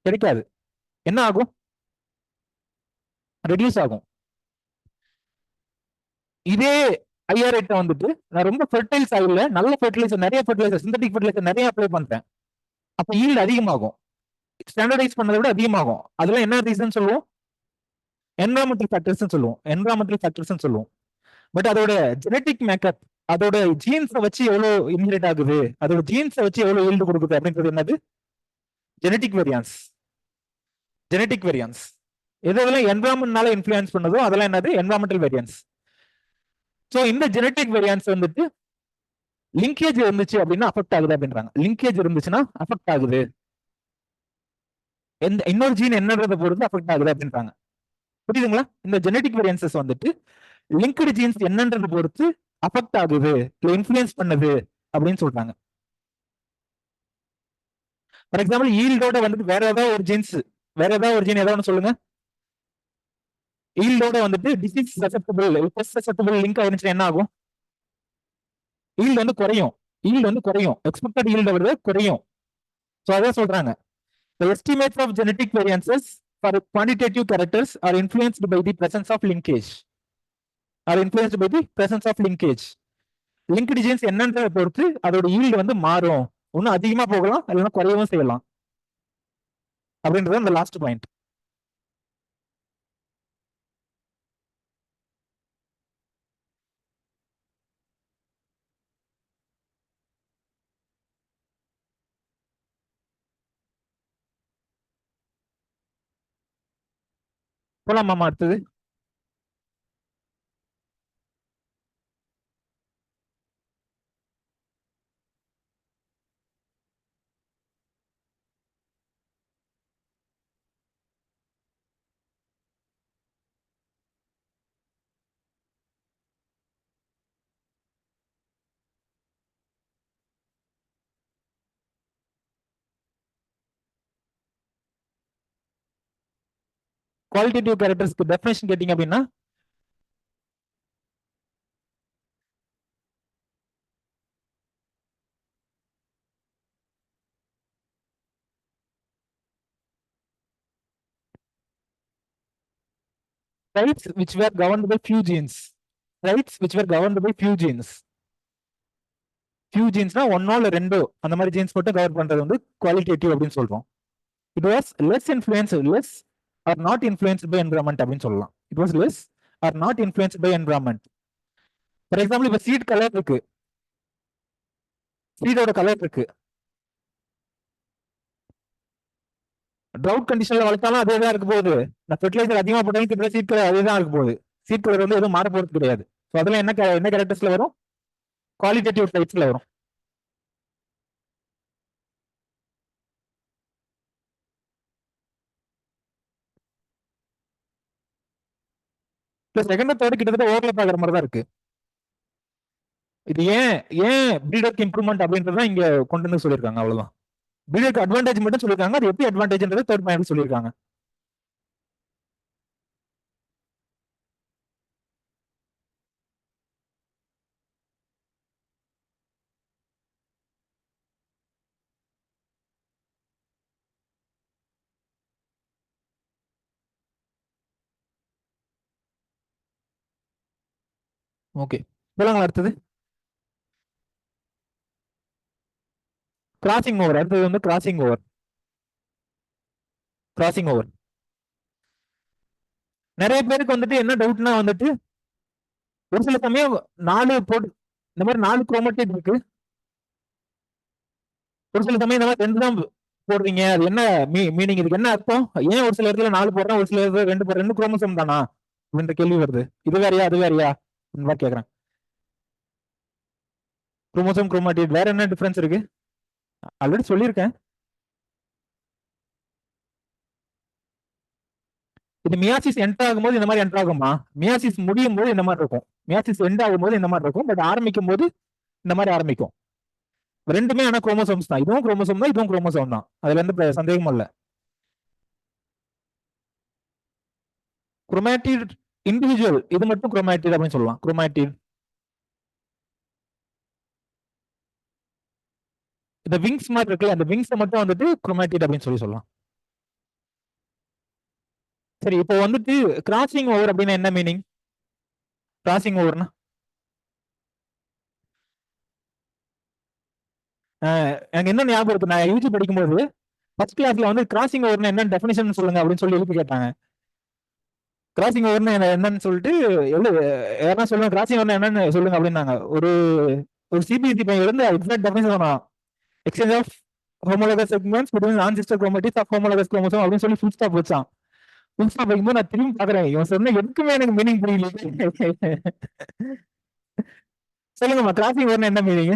கிடைக்காது. என்ன ஆகும்? ரெடியூஸ் ஆகும். இதே IR8 வந்துட்டு நான் ரொம்ப ஃபெர்டைல் சாயில்ல நல்ல ஃபெர்டிலைசர், நிறைய ஃபெர்டிலைசர், சிந்தட்டிக் ஃபெர்டிலைசர் நிறைய அப்ளை பண்றேன். அப்ப ஈல்டு அதிகமாகும், ஸ்டாண்டர்டைஸ் பண்ணதை விட அதிகமாகும். அதெல்லாம் என்ன ரீசன் சொல்லுவோம்? என்விரான்மெண்டல் ஃபேக்டர்ஸ் சொல்லுவோம், என்விரான்மெண்டல் ஃபேக்டர்ஸ் சொல்லுவோம். பட் அதோட ஜெனடிக் மேக்கப், அதோட ஜீன்ஸை வச்சு எவ்வளவு இன்ஹெரிட் ஆகுது, அதோட ஜீன்ஸை வச்சு எவ்வளவு ஈல்டு கொடுக்குது அப்படின்றது என்னது? Genetic variance. ஜெனடிக் வேரியன்ஸ் எதெல்லாம் என்விரான்மெண்ட்னால இன்ஃப்ளூயன்ஸ் பண்ணதோ அதெல்லாம் என்னது? Environmental variance. ஸோ இந்த ஜெனடிக் வேரியன்ஸ் வந்துட்டு லிங்கேஜ் இருந்துச்சு அப்படின்னா அஃபெக்ட் ஆகுது அப்படின்றாங்க. லிங்கேஜ் இருந்துச்சுன்னா அஃபெக்ட் ஆகுது, எந்த இன்னொரு ஜீன் என்னன்றதை பொறுத்து அஃபெக்ட் ஆகுது அப்படின்றாங்க. புரியுதுங்களா? இந்த ஜெனடிக் வேரியன்சஸ் வந்துட்டு லிங்க்டு ஜீன்ஸ் என்னன்றதை பொறுத்து அஃபெக்ட் ஆகுது, இல்லை இன்ஃப்ளூயன்ஸ் பண்ணுது அப்படின்னு சொல்றாங்க. ஃபார் எக்ஸாம்பிள் ஈல்டோட வந்துட்டு வேற ஏதாவது ஒரு ஜீன்ஸ், வேற ஏதாவது ஒரு ஜீன் ஏதாவது ஒன்று சொல்லுங்க. ஈல்டோட வந்துட்டு டிசீஸ் சசெப்டபிள் லிங்க் ஆயிருந்துச்சுன்னா என்ன ஆகும்? ஈல்டு வந்து குறையும். ஈல்டு வந்து குறையும். எக்ஸ்பெக்டட் ஈல்டு விட குறையும். ஸோ அதான் சொல்றாங்க. The estimates of genetic variances for quantitative characters are influenced by the presence of linkage. Are influenced by the presence of linkage. Linked jeans என்னன்றதை பொறுத்து அதோட ஈல்டு வந்து மாறும். இன்னும் அதிகமா போகலாம், இல்லைன்னா குறையவும் செய்யலாம். அப்படின்றது அந்த லாஸ்ட் பாயிண்ட். போலாமாமா அடுத்தது? குவாலிட்டேட்டிவ் கேரக்டர்ஸ்க்கு டெஃபினேஷன் கேட்டீங்க அப்படின்னா traits which were governed by few genes. Traits which were governed by few genes. few genesனா ஒன்னோ இல்ல ரெண்டோ அந்த மாதிரி ஜீன்ஸ் மட்டும் கவர் பண்றது வந்து குவாலிட்டேட்டிவ் அப்படின்னு சொல்றோம். It was less or not influenced by environment அப்படின்னு சொல்லலாம். It was less or not influenced by environment. For example இப்ப சீட் கலர் இருக்கு, சீடோட கலர் இருக்கு. ட்ரவுட் கண்டிஷன்ல வளர்த்தாலும் அதே தான் இருக்க போகுது. நான் ஃபெர்டிலைசர் அதிகமா போட்டாலும் கிட்ட சீட் கலர் அதே தான் இருக்க போகுது. சீட் கலர் வந்து எதுவும் மாற போறது கிடையாது. ஸோ அதுல என்ன என்ன கேரக்டர்ஸ்ல வரும்? குவாலிட்டேட்டிவ் டைப்ஸ்ல வரும். பிளஸ் செகண்ட் தேர்ட் கிட்டத்தட்ட ஓவர்லப் ஆகிற மாதிரி தான் இருக்கு. இது ஏன் ஏன் பிரீடருக்கு இம்ப்ரூவ்மெண்ட் அப்படின்றத இங்க கொண்டு வந்து சொல்லியிருக்காங்க. அவ்வளவுதான். பிரீடருக்கு அட்வான்டேஜ் மட்டும் சொல்லியிருக்காங்க. அது எப்படி அட்வான்டேஜ்ன்றது தேர்ட் பாயிண்ட் சொல்லியிருக்காங்க. ஓகே, போலாங்களா அடுத்தது? Crossing over. அடுத்தது வந்து கிராசிங் ஓவர். கிராசிங் ஓவர் நிறைய பேருக்கு வந்துட்டு என்ன டவுட்னா வந்துட்டு ஒரு சில சமயம் 4 போட்டு இந்த மாதிரி 4 குரோமேட்டிட் இருக்கு. ஒரு சில சமயம் இந்த மாதிரி 2 தான் போடுறீங்க. அது என்ன மீனிங்? இதுக்கு என்ன அர்த்தம்? ஏன் ஒரு சில இடத்துல 4 போடுறேன், ஒரு சில இடத்துல 2 போடுறேன்? 2 குரோமோசோம் தானா அப்படின்ற கேள்வி வருது. இது வேறையா அது வேறையா கேக்குறேன். குரோமோசோம் குரோமாட்டிட் வேற என்ன டிஃபரன்ஸ் இருக்கு? ஆல்ரெடி சொல்லியிருக்கேன். இது மியாசிஸ் என்டர் ஆகும்போது இந்த மாதிரி என்டர் ஆகுமா? மியாசிஸ் முடியும் போது இந்த மாதிரி இருக்கும். மியாசிஸ் எண்ட் ஆகும்போது இந்த மாதிரி இருக்கும். பட் ஆரம்பிக்கும் போது இந்த மாதிரி ஆரம்பிக்கும். ரெண்டுமே ஆனா குரோமோசோம்ஸ் தான். இதுவும் குரோமோசோம் தான், இதுவும் குரோமோசோம் தான். அதுல எந்த சந்தேகமும் இல்ல. குரோமேட்டிட் இண்டிவிஜுவல் இது மட்டும் குரோமேட்டிட் அப்படின்னு சொல்லலாம். குரோமேட்டிட் இந்த விங்ஸ் மாதிரி இருக்குல்ல, அந்த விங்ஸ் மட்டும் வந்துட்டு குரோமேட்டிட் அப்படின்னு சொல்லலாம். சரி, இப்போ வந்துட்டு கிராசிங் ஓவர் அப்படின்னா என்ன மீனிங்? கிராசிங் ஓவர்னா எனக்கு என்ன ஞாபகம் இருக்கு, நான் யூஜி படிக்கும்போது ஃபர்ஸ்ட் கிளாஸ்ல வந்து கிராசிங் ஓவர்னா என்ன டெஃபினிஷன் சொல்லுங்க அப்படின்னு சொல்லி எழுப்பி கேட்டாங்க. கிராசிங் ஓவர்னா என்னன்னு சொல்லிட்டு யாரா சொல்லுங்க, கிராசிங் ஓவர்னா என்னன்னு சொல்லுங்க அப்படின்னாங்க. ஒரு ஒரு சிபிஎஸ்சி பையன் வந்து எக்ஸாக்ட் டெஃபினிஷன் சொன்னான். Exchange of homologous segments between non sister chromatids of homologous chromosome அப்படின்னு சொல்லி ஃபுல் ஸ்டாப் வச்சான். ஃபுல் ஸ்டாப் வைக்கும்போது நான் திரும்பி பாக்குறேன், இவன் சொன்ன எதுக்குமே எனக்கு மீனிங் புரியல. சொல்லுங்கம்மா, கிராசிங் ஓவர்னா என்ன மீனிங்?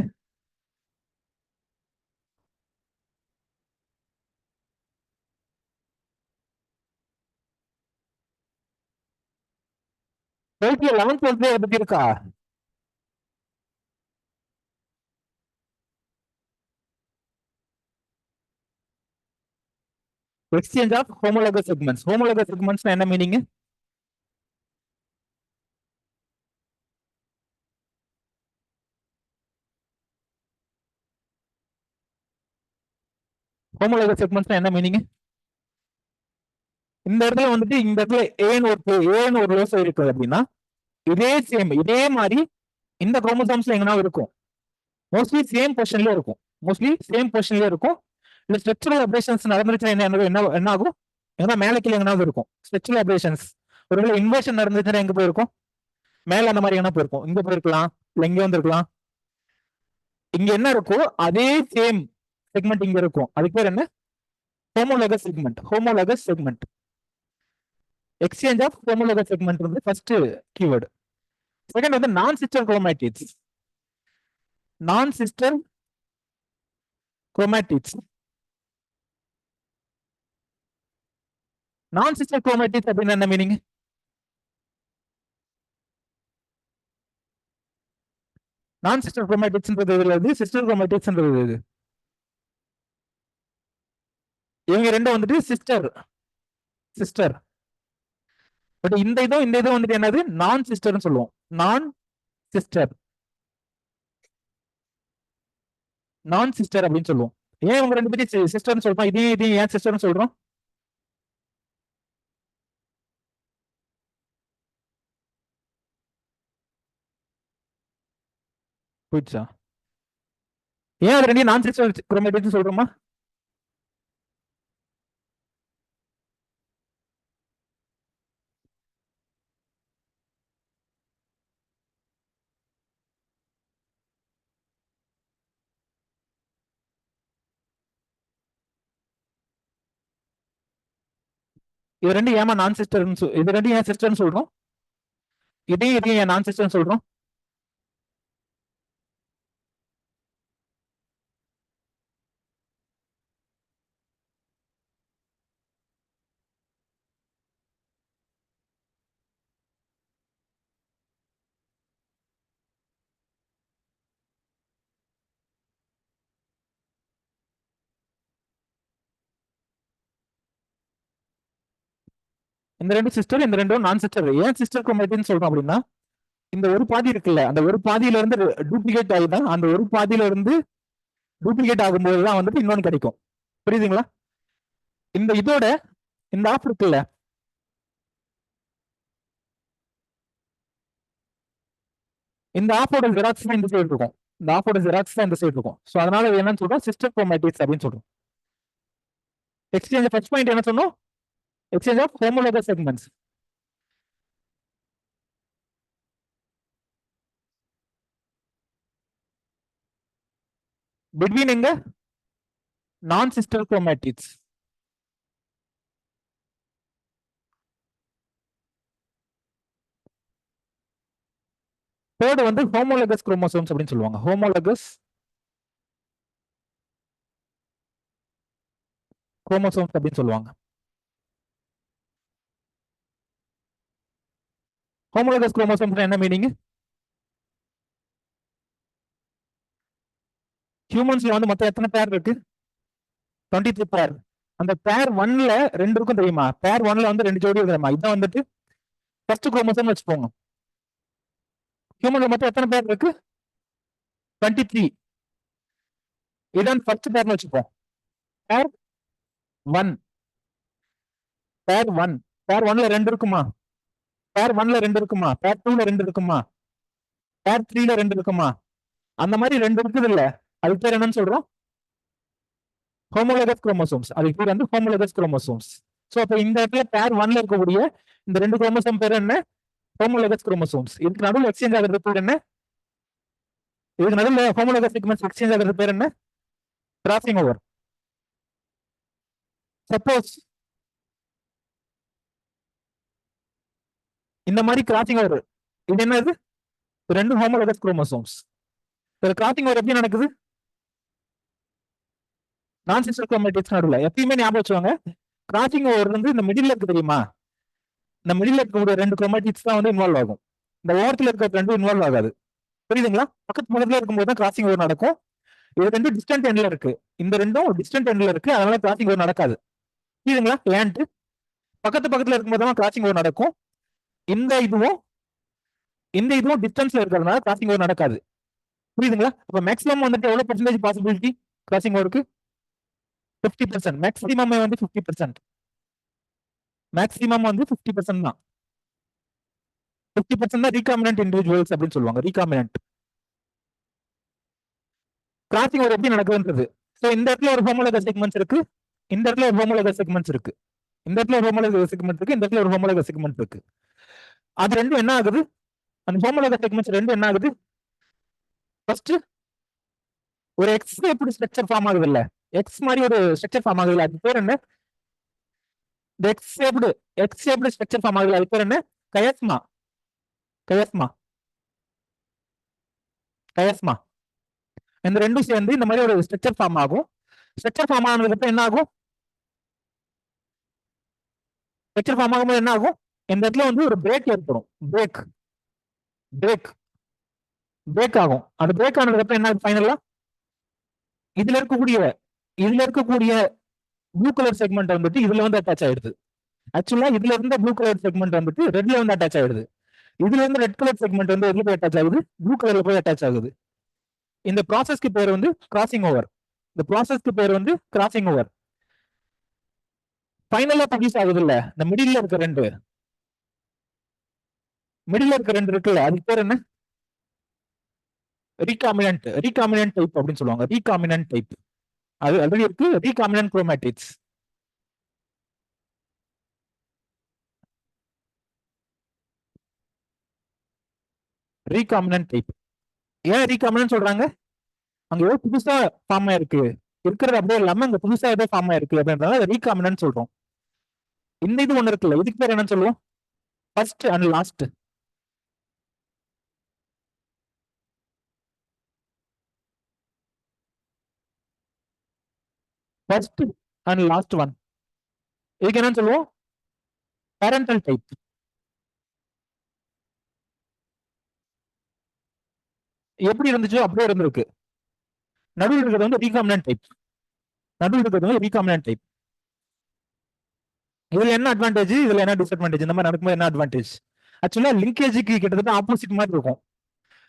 டுவெல்த்ல 11th 12th அதை பத்தி இருக்கா? Exchange of homologous segments. Homologous segments என்ன மீனிங்? ஹோமோலோகஸ் செக்மெண்ட்ஸ் என்ன மீனிங்? இந்த இடத்துல வந்துட்டு இந்த இடத்துல ஏன்னு ஒரு லோசம் இருக்குது அப்படின்னா இதே மாதிரி இந்த குரோமோசோம்ஸ்ல எங்கன்னா இருக்கும். மோஸ்ட்லி சேம் பொசிஷன்ல இருக்கும். இல்ல ஸ்ட்ரக்சரல் அப்ரேஷன்ஸ் நடந்துருச்சுன்னா என்ன ஆகும்? ஏன்னா மேல கீழே எங்கனாவது இருக்கும் ஸ்ட்ரக்சரல் அப்ரேஷன்ஸ். ஒருவேளை இன்வர்ஷன் நடந்துச்சுன்னா எங்க போயிருக்கும்? மேல அந்த மாதிரி என்ன போயிருக்கும்? இங்க போயிருக்கலாம், இல்ல இங்க வந்திருக்கலாம். இங்க என்ன இருக்கோ அதே சேம் செக்மெண்ட் இங்க இருக்கும். அதுக்கு பேர் என்ன? Homologous segment. Exchange of homologous segment வந்து ஃபர்ஸ்ட் கீவேர்டு. செகண்ட் வந்து non sister chromatids. Non sister chromatids அப்படின்னு என்ன மீனிங்? நான் சிஸ்டர் குரோமேட்டிட்ஸ்ன்றது சிஸ்டர் குரோமேட்டிட்ஸ்ன்றது இது. இவங்க ரெண்டும் வந்துட்டு சிஸ்டர். பட் இந்த இதுவும் வந்துட்டு என்னது? நான் சிஸ்டர்னு சொல்லுவோம். நான் சிஸ்டர் அப்படின்னு சொல்லுவோம். ஏன் இவங்க ரெண்டு பேரும் சிஸ்டர்னு சொல்றோம்? இதையும் ஏன் சிஸ்டர்னு சொல்றோம்? புரிச்சா? ஏன் அது ரெண்டையும் நான் சிஸ்டர் குரோமேட்டிட்ஸ் சொல்றோமா? இது ரெண்டு ஏமா நான் சிஸ்டர்? இது ரெண்டு ஏன் சிஸ்டர்னு சொல்றோம்? இதையும் ஏன் நான் சிஸ்டர்னு சொல்றோம்? இந்த ரெண்டு சிஸ்டர், இந்த ரெண்டும் நான் சிஸ்டர். ஏன் சிஸ்டர் குரோமேட்டிட்னு சொல்றோம் அப்படின்னா, இந்த ஒரு பாதி இருக்குல்ல, அந்த ஒரு பாதியில இருந்து டூப்ளிகேட் ஆகிதான், அந்த ஒரு பாதியில இருந்து டூப்ளிகேட் ஆகும்போது தான் வந்துட்டு இன்னொன்னு கிடைக்கும். புரியுதுங்களா? இதோட இந்த ஆஃப் இருக்குல்ல, இந்த ஆஃபோட ஜெராக்ஸ் தான் இந்த சைடு இருக்கும். இந்த ஆஃபோட ஜெராக்ஸ் தான் இந்த சைடு இருக்கும். ஸோ அதனால இது என்னன்னு சொல்றோம்? சிஸ்டர் குரோமேட்டிட்ஸ் அப்படின்னு சொல்றோம். எக்ஸ்சேஞ்ச் ஃபர்ஸ்ட் பாயிண்ட் என்ன சொன்னோம்? Exchange of homologous segments. Between எங்க? Non sister chromatids. தேர்ட் வந்து ஹோமோலோகஸ் குரோமோசோம்ஸ் அப்படின்னு சொல்லுவாங்க. ஹோமோலோகஸ் குரோமோசோம்ஸ் அப்படின்னு சொல்லுவாங்க. ஹோமோலோகஸ் குரோமோசோம்ஸ் என்ன மீனிங்? ஹியூமன்ஸ்ல வந்து மொத்தம் எத்தனை பேர் இருக்கு? 23 பேர். அந்த பேர் 1ல 2 இருக்கும் தெரியுமா? பேர் 1ல வந்து 2 ஜோடி தெரியுமா? இதான் வந்துட்டு ஃபர்ஸ்ட் குரோமோசோம் வச்சுக்கோங்க. ஹியூமன்ல மொத்தம் எத்தனை பேர் இருக்கு? 23. இதான் ஃபர்ஸ்ட் பேர்னு வச்சுப்போம். பேர் 1. பேர் 1. பேர் 1ல 2 இருக்குமா? பேர் 1ல 2 இருக்குமா? பேர் 2ல 2 இருக்குமா? பேர் 3ல 2 இருக்குமா? அந்த மாதிரி 2 இருக்குது இல்ல, அதுக்கு பேர் என்னன்னு சொல்றோம்? Homologous chromosomes. அதுக்கு பேர் வந்து ஹோமோலோகஸ் குரோமோசோம்ஸ். சோ அப்ப இந்த இடத்துல பேர் 1ல இருக்கக்கூடிய இந்த 2 குரோமோசோம் பேர் என்ன? Homologous chromosomes. இதுக்கு நடுவில் எக்ஸ்சேஞ்ச் ஆகிறது பேர் என்ன? இதுக்கு நடுவில் ஹோமோலோகஸ் செக்மெண்ட்ஸ் எக்ஸ்சேஞ்ச் ஆகிறது பேர் என்ன? Crossing over. சப்போஸ் இந்த மாதிரி கிராசிங் ஓவர், இது என்னது? ரெண்டு ஹோமோலோகஸ் குரோமோசோம்ஸ். கிராசிங் ஓவர் எப்படி நடக்குது? நான் சிஸ்டர் குரோமேட்டிட்ஸ் நடுவில். எப்பயுமே ஞாபகம் வச்சுவாங்க, கிராசிங் ஓவர் வந்து இந்த மிடில் இருக்கு தெரியுமா? இந்த மிடில் இருக்கக்கூடிய 2 குரோமேட்டிட்ஸ் தான் வந்து இன்வால்வ் ஆகும். இந்த ஓரத்தில் இருக்க 2 இன்வால்வ் ஆகாது. புரியுதுங்களா? பக்கத்துல இருக்கும்போது தான் கிராசிங் ஓவர் நடக்கும். இது 2 டிஸ்டன்ட் எண்ட்ல இருக்கு. இந்த 2ம் டிஸ்டன்ட் எண்ட்ல இருக்கு, அதனால கிராசிங் ஓவர் நடக்காது. புரியுதுங்களா? லேண்ட் பக்கத்து பக்கத்துல இருக்கும்போது தான் கிராசிங் ஓவர் நடக்கும். இந்த இதுவும் டிஸ்டன்ஸ்ல இருக்கிறதுனால கிராசிங் ஓவர் நடக்காது. புரியுதுங்களா? அப்ப மேக்ஸிமம் வந்துட்டு எவ்வளவு பர்சன்டேஜ் பாசிபிலிட்டி கிராசிங் ஓவருக்கு? 50%. மேக்ஸிமம் வந்து 50%. மேக்ஸிமம் வந்து 50% தான். 50% தான் ரீகாமினன்ட் இண்டிவிஜுவல்ஸ் அப்படின்னு சொல்லுவாங்க. ரீகாமினன்ட் கிராசிங் ஓவர் எப்படி நடக்குதுன்றது. ஸோ இந்த இடத்துல ஒரு ஹோமோலோகஸ் செக்மெண்ட்ஸ் இருக்கு, இந்த இடத்துல ஒரு ஹோமோலோகஸ் செக்மெண்ட்ஸ் இருக்கு, இந்த இடத்துல ஒரு ஹோமோலோகஸ் செக்மெண்ட் இருக்கு, இந்த இடத்துல ஒரு ஹோமோலோகஸ் செக்மெண்ட் இருக்கு. அது ரெண்டும் என்ன ஆகுது? அந்த ஹோமோலோகஸ் செக்மெண்ட்ஸ் ரெண்டும் என்ன ஆகுது? ஃபர்ஸ்ட் ஒரு எக்ஸ் எப்படி ஸ்ட்ரக்சர் ஃபார்ம் ஆகுது இல்ல, எக்ஸ் மாதிரி ஒரு ஸ்ட்ரக்சர் ஃபார்ம் ஆகுது. அது பேர் என்ன? இந்த எக்ஸ் ஷேப்டு ஸ்ட்ரக்சர் ஃபார்ம் ஆகுது. அது பேர் என்ன? கயஸ்மா. கயஸ்மா. கயஸ்மா. இந்த ரெண்டும் சேர்ந்து இந்த மாதிரி ஒரு ஸ்ட்ரக்சர் ஃபார்ம் ஆகும். ஸ்ட்ரக்சர் ஃபார்ம் ஆனதுக்கு அப்புறம் என்ன ஆகும்? ஸ்ட்ரக்சர் ஃபார்ம் ஆகும்போது என்ன ஆகும்? இந்த இடத்துல வந்து ஒரு பிரேக் ஏற்படும். பிரேக் பிரேக் பிரேக் ஆகும். அது பிரேக் ஆனதுக்கு அப்புறம் என்ன ஃபைனலா? இதுல இருக்கக்கூடிய ப்ளூ கலர் செக்மெண்ட் வந்துட்டு இதுல வந்து அட்டாச் ஆயிடுது. ஆக்சுவலா இதுல இருந்த ப்ளூ கலர் செக்மெண்ட் வந்துட்டு ரெட்ல வந்து அட்டாச் ஆயிடுது. இதுல இருந்து ரெட் கலர் செக்மெண்ட் வந்து எதுல போய் அட்டாச் ஆகுது? ப்ளூ கலர்ல போய் அட்டாச் ஆகுது. இந்த ப்ராசஸ்க்கு பேர் வந்து கிராசிங் ஓவர். இந்த ப்ராசஸ்க்கு பேர் வந்து கிராசிங் ஓவர். ஃபைனலா ப்ரொடியூஸ் ஆகுது இல்ல, இந்த மிடில்ல இருக்க ரெண்டு இருக்குல்ல, அதுக்கு பேர் என்ன? ரீகாமினன்ட் டைப் அப்படின்னு சொல்லுவாங்க. Recombinant type. அது ஆல்ரெடி இருக்கு. Recombinant chromatids. Recombinant type. ஏன் ரீகாமினன்ட் சொல்றாங்க? அங்க ஏதோ புதுசா ஃபார்ம் ஆயிருக்கு, இருக்கிறது அப்படியே இல்லாம அங்க புதுசா ஏதோ ஃபார்ம் ஆயிருக்கு அப்படின்றத ரீகாமினன்ட் சொல்றோம். இந்த இது ஒண்ணு இருக்குல்ல, இதுக்கு பேர் என்னன்னு சொல்லுவோம்? First and last. First and last one. இதுக்கு என்னன்னு சொல்லுவோம்? Parental type. எப்படி இருந்துச்சோ அப்படியே இருந்திருக்கு. நடுவில் இருக்கிறது வந்து ரீகாமினன்ட் டைப். நடுவில் இருக்கிறது வந்து ரீகாமினன்ட் டைப். இதுல என்ன அட்வான்டேஜ், இதுல என்ன டிஸ்அட்வான்டேஜ்? இந்த மாதிரி நடக்கும்போது என்ன அட்வான்டேஜ்? ஆக்சுவலா லிங்கேஜுக்கு கிட்டத்தட்ட ஆப்போசிட் மாதிரி இருக்கும்.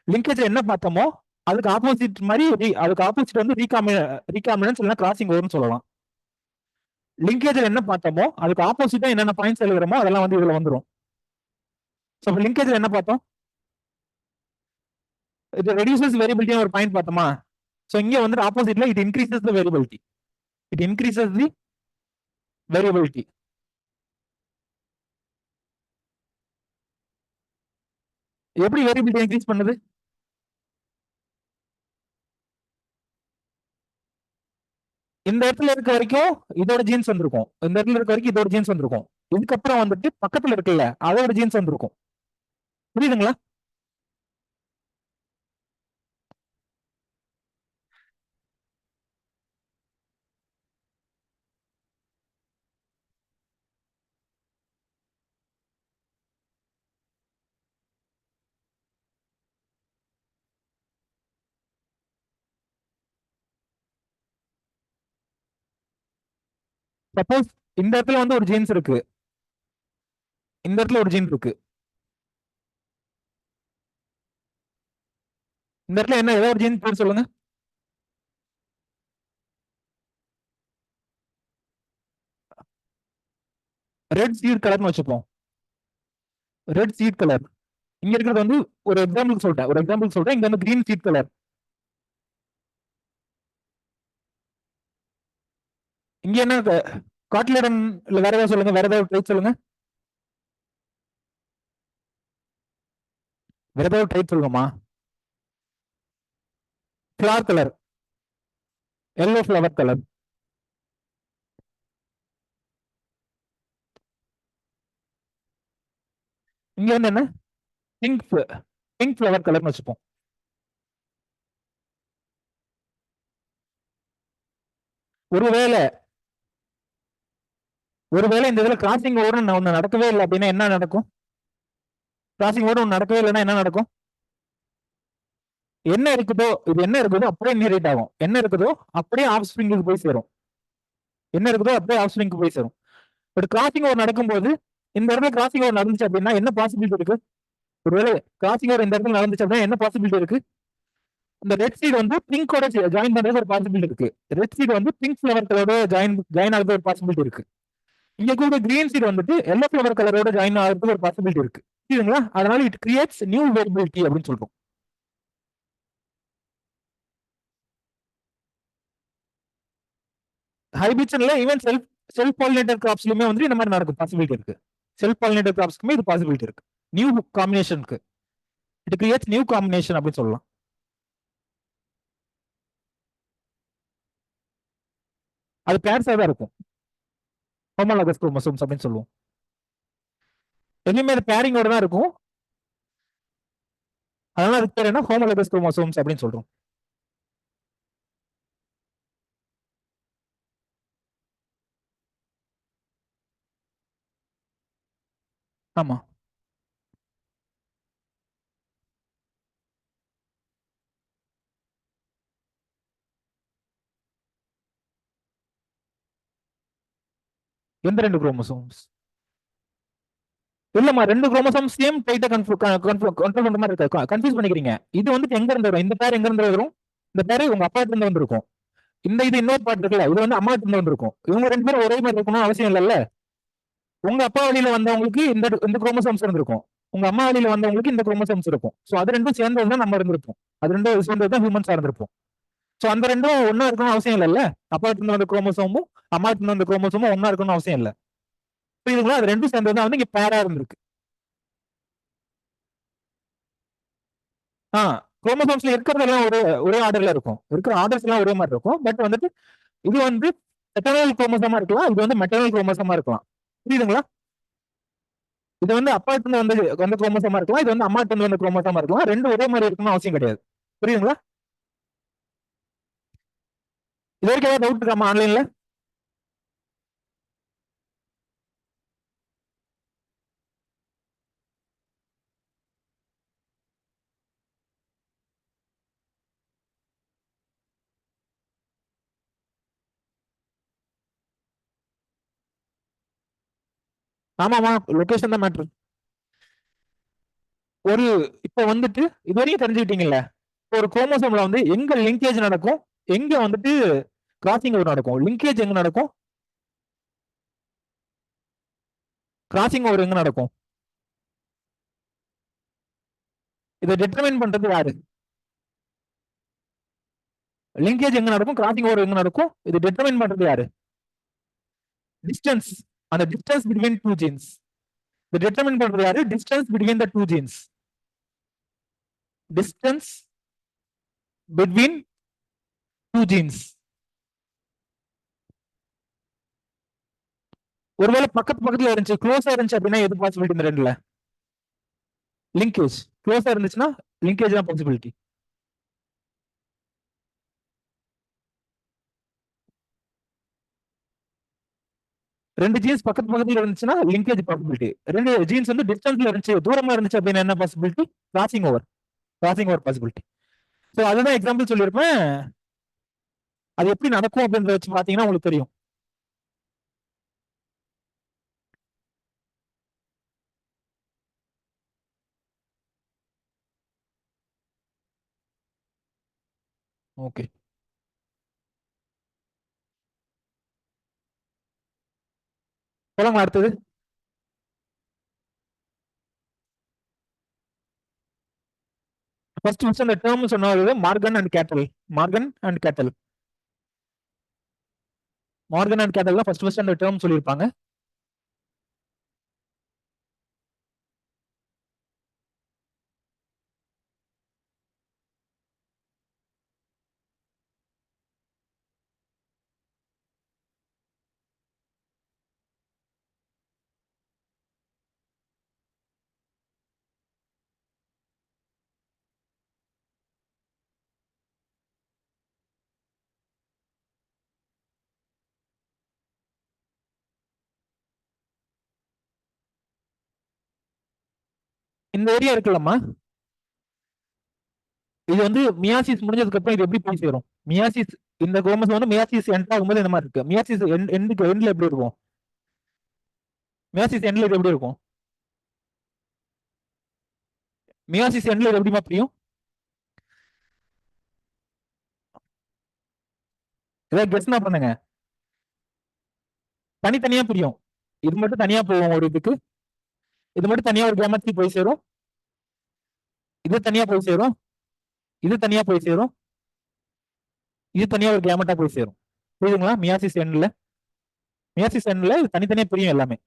லிங்கேஜ் என்ன பார்த்தோமோ அதுக்கு ஆப்போசிட் மாதிரி அதுக்கு ஆப்போசிட் வந்து ரீகாமினன்ஸ் இல்லைன்னா கிராசிங் ஓவர்னு சொல்லலாம். லிங்கேஜ்ல என்ன பார்த்தோமோ அதுக்கு ஆப்போசிட்டா என்னென்ன பாயிண்ட்ஸ் எழுதுறோமோ அதெல்லாம் வந்து இதுல வந்துடும். ஸோ லிங்கேஜ்ல என்ன பார்த்தோம்? இது ரெடியூசஸ் வேரியபிலிட்டி ஒரு பாயிண்ட் பார்த்தோமா? ஸோ இங்க வந்து ஆப்போசிட்ல it increases the variability. It increases the variability. எப்படி வேரியபிலிட்டி இன்க்ரீஸ் பண்ணுது? இந்த இடத்துல இருக்க வரைக்கும் இதோட ஜீன்ஸ் வந்திருக்கும், இந்த இடத்துல இருக்க வரைக்கும் இதோட ஜீன்ஸ் வந்திருக்கும். இதுக்கப்புறம் வந்துட்டு பக்கத்துல இருக்குல்ல அதோட ஜீன்ஸ் வந்திருக்கும். புரியுதுங்களா? சப்போஸ் இந்த இடத்துல வந்து ஒரு ஜீன்ஸ் இருக்கு, இந்த இடத்துல ஒரு ஜீன் இருக்கு, இந்த இடத்துல என்ன ஏதோ ஒரு ஜீன் பேர் சொல்லுங்க. ரெட் சீட் கலர்னு வச்சுப்போம். Red seed colour. இங்க இருக்கிறது வந்து ஒரு எக்ஸாம்பிள் சொல்றேன். இங்க வந்து கிரீன் சீட் கலர். இங்க என்ன காட்லேடன் இல்ல வேற ஏதாவது சொல்லுங்க, வேற ஏதாவது டைப் சொல்லுங்க, வேற ஏதாவது டைப் சொல்லுங்கம்மா. Flower colour, yellow flower colour. இங்க வந்து என்ன? பிங்க் பிங்க் ஃபிளவர் கலர்னு வச்சுப்போம். ஒருவேளை இந்த இதுல கிராசிங் ஓவர் ஒண்ணு நடக்கவே இல்லை அப்படின்னா என்ன நடக்கும்? கிராசிங் ஓவர் ஒண்ணு நடக்கவே இல்லைன்னா என்ன நடக்கும்? என்ன இருக்குதோ அப்படியே இன்ஹெரிட் ஆகும். என்ன இருக்குதோ அப்படியே ஆஃப் ஸ்ப்ரிங்குக்கு போய் சேரும். என்ன இருக்குதோ அப்படியே ஆஃப் ஸ்ப்ரிங்க்கு போய் சேரும். பட் கிராசிங் ஓவர் நடக்கும்போது இந்த இடத்துல கிராசிங் ஓவர் நடந்துச்சு அப்படின்னா என்ன பாசிபிலிட்டி இருக்கு? ஒருவேளை கிராசிங் ஓவர் இந்த இடத்துல நடந்துச்சு அப்படின்னா என்ன பாசிபிலிட்டி இருக்கு? இந்த ரெட் சீட் வந்து பிங்கோட ஜாயின் பண்றது ஒரு பாசிபிலிட்டி இருக்கு. ரெட் சீட் வந்து பிங்க் ஃபிளவர் கலரோட ஜாயின் ஆகிறது ஒரு பாசிபிலிட்டி இருக்கு. இங்க கூட கிரீன் சீட் வந்துட்டு எல்லோ ஃபிளவர் கலரோட ஜாயின் ஆகிறதுக்கு ஒரு பாசிபிலிட்டி இருக்கு. புரியுதுங்களா? அதனால இட் கிரியேட்ஸ் நியூ வேரியபிலிட்டி அப்படின்னு சொல்றோம். ஹைபிரிட்ல ஈவன் செல்ஃப் பாலினேட்டர் கிராப்ஸ்லயுமே வந்து இந்த மாதிரி நடக்கும் பாசிபிலிட்டி இருக்கு. செல்ஃப் பாலினேட்டர் கிராப்ஸ்க்குமே இது பாசிபிலிட்டி இருக்கு. நியூ காம்பினேஷனுக்கு இட் கிரியேட்ஸ் நியூ காம்பினேஷன் அப்படின்னு சொல்லலாம். அது பேர்ஸா தான் இருக்கும். ஹோமோலாகஸ் குரோமோசோம்ஸ் அப்படின்னு சொல்லுவோம். எப்பயுமே அது பேரிங்கோட தான் இருக்கும். அதனால அதுக்கு பேர் என்ன ஹோமோலாகஸ் குரோமோசோம்ஸ் அப்படின்னு சொல்றோம். ஆமா. எந்த ரெண்டு குரோமோசோம்ஸ்? இல்லம்மா, ரெண்டு குரோமோசோம் சேம் டைட்டா கண்ட்ரோல் பண்ற மாதிரி இருக்கு. கன்ஃபியூஸ் பண்ணிக்கிறீங்க. இது வந்து எங்க இருந்து வரும்? இந்த பேர் எங்க இருந்து வரும்? இந்த பேர் உங்க அப்பா இருந்து வந்திருக்கும். இந்த இது இன்னொரு பார்ட் இருக்குல்ல, இது வந்து அம்மா இருந்து வந்திருக்கும். இவங்க ரெண்டு பேரும் ஒரே மாதிரி இருக்கணும் அவசியம் இல்லைல்ல. உங்க அப்பா வழியில வந்தவங்களுக்கு இந்த குரோமோசோம்ஸ் இருந்திருக்கும். உங்க அம்மா வழியில வந்தவங்களுக்கு இந்த குரோமோசோம்ஸ் இருக்கும். சோ அது ரெண்டும் சேர்ந்தது தான் நம்ம இருந்திருப்போம். அது ரெண்டும் சேர்ந்தது தான் ஹியூமன்ஸா இருந்திருப்போம். சோ அந்த ரெண்டும் ஒன்னா இருக்கணும் அவசியம் இல்லைல்ல. அப்பா இருந்து வந்த குரோமோசோமும் அம்மா இருந்து வந்த குரோமோசோமும் ஒன்னா இருக்கணும் அவசியம் இல்லை. புரியுதுங்களா? அது ரெண்டும் சேர்ந்தது தான் வந்து இங்க பேரா இருந்திருக்கு. குரோமோசோம்ஸ்ல இருக்கிறதெல்லாம் ஒரே ஆர்டர்ல இருக்கும். இருக்கிற ஆர்டர்ஸ் எல்லாம் ஒரே மாதிரி இருக்கும். பட் வந்துட்டு இது வந்து எட்டர்னல் குரோமோசோமா இருக்கலாம், இது வந்து மெட்டர்னல் குரோமோசோமா இருக்கலாம். புரியுதுங்களா? இது வந்து அப்பா இருந்து வந்த குரோமோசோமா இருக்கலாம், இது வந்து அம்மா இருந்து வந்த குரோமோசோமா இருக்கலாம். ரெண்டு ஒரே மாதிரி இருக்கணும்னு அவசியம் கிடையாது. புரியுதுங்களா? இது வரைக்கும் ஏதாவது டவுட் இருக்காமா ஆன்லைன்ல? ஆமாமா, லொகேஷன் தான் மேட்ரு. ஒரு இப்ப வந்துட்டு இது வரைக்கும் தெரிஞ்சுக்கிட்டீங்கல்ல, ஒரு குரோமோசோம்ல வந்து எங்க லிங்கேஜ் நடக்கும், எங்க வந்துட்டு கிராசிங் ஓவர் நடக்கும். லிங்கேஜ் எங்க நடக்கும், கிராசிங் ஓவர் எங்க நடக்கும், இதை டிட்டர்மைன் பண்றது யாரு? லிங்கேஜ் எங்க நடக்கும், கிராசிங் ஓவர் எங்க நடக்கும், இது டிட்டர்மைன் பண்றது யாரு? டிஸ்டன்ஸ். அந்த டிஸ்டன்ஸ் பிட்வீன் டூ ஜீன்ஸ். இது டிட்டர்மைன் பண்றது யாரு? Distance between the two genes. Distance between two genes. ஒருவேளை பக்கத்து பக்கத்துல இருந்துச்சு, க்ளோஸா இருந்துச்சு அப்படின்னா எது பாசிபிலிட்டி இந்த ரெண்டுல? லிங்கேஜ். க்ளோஸா இருந்துச்சுன்னா லிங்கேஜ் தான் பாசிபிலிட்டி. ரெண்டு ஜீன்ஸ் பக்கத்து பக்கத்துல இருந்துச்சுன்னா லிங்கேஜ் பாசிபிலிட்டி. ரெண்டு ஜீன்ஸ் வந்து டிஸ்டன்ஸ்ல இருந்துச்சு, தூரமா இருந்துச்சு அப்படின்னா என்ன possibility? Crossing over. Crossing over possibility. So அதுதான் எக்ஸாம்பிள் சொல்லியிருப்பேன். அது எப்படி நடக்கும் அப்படின்றத வச்சு பாத்தீங்கன்னா உங்களுக்கு தெரியும். ஓகே, போலாமா அடுத்தது? ஃபர்ஸ்ட் அந்த டேர்ம் சொன்னது மார்கன் அண்ட் கேட்டல். மார்கன் அண்ட் கேட்டல். மார்கன் அண்ட் கேட்டல் தான் ஃபர்ஸ்ட் அந்த டேர்ம் சொல்லியிருப்பாங்க. இந்த ஏரியா இருக்குல்லம்மா, இது வந்து மியாசிஸ் முடிஞ்சதுக்கு அப்புறம் இது எப்படி போய் சேரும்? மியாசிஸ், இந்த குரோமோசோம் வந்து மியாசிஸ் எண்ட் ஆகும்போது இந்த மாதிரி இருக்கு. மியாசிஸ் எண்ட்ல எப்படி இருக்கும்? மியாசிஸ் எண்ட்ல இது எப்படி இருக்கும்? மியாசிஸ் எண்ட்ல இது எப்படிமா பிரியும்? ஏதாவது கெஸ்ட்னா பண்ணுங்க. தனித்தனியா பிரியும். இது மட்டும் தனியா போகும் ஒரு இதுக்கு. இது மட்டும் தனியா ஒரு கேமெட்ரி போய் சேரும். இது தனியா போய் சேரும். இது தனியா போய் சேரும். இது தனியா ஒரு கேமெட்டா போய் சேரும். புரியுதுங்களா? மியாசிஸ் எண்ட்ல. மியாசிஸ் எண்ட்ல இது தனித்தனியா பிரியும் எல்லாமே.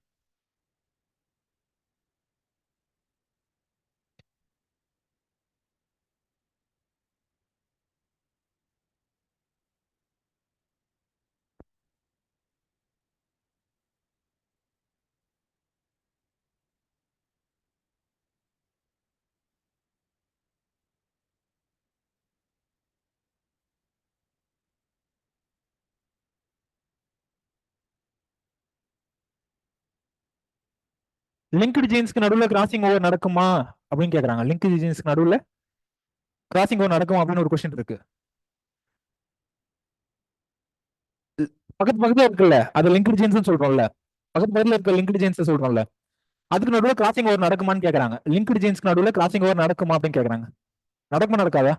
லிங்க்டு ஜீன்ஸ்க்கு நடுவுல கிராசிங் ஓவர் நடக்குமா அப்படின்னு கேக்குறாங்க. லிங்க்டு ஜீன்ஸ்க்கு நடுவுல கிராசிங் ஓவர் நடக்கும் அப்படின்னு ஒரு கொஸ்டின் இருக்கு. பக்கத்து பக்கத்துல இருக்குல்ல, அது லிங்க்டு ஜீன்ஸ் சொல்றோம்ல. பக்கத்து பக்கத்துல இருக்க லிங்க்டு ஜீன்ஸ் சொல்றோம்ல. அதுக்கு நடுவுல கிராசிங் ஓவர் நடக்குமான்னு கேக்குறாங்க. லிங்க்டு ஜீன்ஸ்க்கு நடுவுல கிராசிங் ஓவர் நடக்குமா அப்படின்னு கேக்குறாங்க. நடக்குமா நடக்காதா?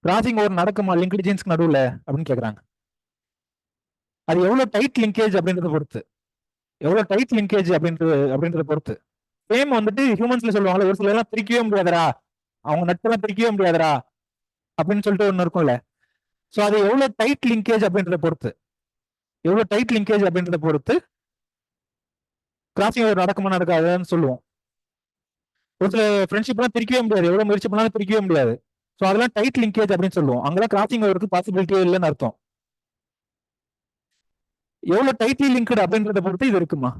கிராசிங் ஓவர் நடக்குமா லிங்க்டு ஜீன்ஸ்க்கு நடுவுல அப்படின்னு கேக்குறாங்க. அது எவ்வளவு டைட் லிங்கேஜ் அப்படின்றத பொறுத்து. எவ்வளவு டைட் லிங்கேஜ் அப்படின்றத பொறுத்து. சேம் வந்துட்டு ஹியூமன்ஸ்ல சொல்லுவாங்கல்ல, ஒரு சில எல்லாம் பிரிக்கவே முடியாதடா, அவங்க நட்பெல்லாம் பிரிக்கவே முடியாதடா அப்படின்னு சொல்லிட்டு ஒண்ணு இருக்கும்ல. சோ அது எவ்வளவு டைட் லிங்கேஜ் அப்படின்றத பொறுத்து. எவ்வளவு டைட் லிங்கேஜ் அப்படின்றத பொறுத்து கிராசிங் ஓவர் நடக்குமா நடக்காதுன்னு சொல்லுவோம். ஒரு சில ஃப்ரெண்ட்ஷிப் எல்லாம் பிரிக்கவே முடியாது, எவ்வளவு முயற்சி பண்ணாலும் பிரிக்கவே முடியாது. சோ அதெல்லாம் டைட் லிங்கேஜ் அப்படின்னு சொல்லுவோம். அங்கெல்லாம் கிராசிங் ஓவருக்கு பாசிபிலிட்டியே இல்லைன்னு அர்த்தம். எவ்வளவு டைட்லி லிங்க்டு அப்படின்றத பொறுத்து இது இருக்குமா.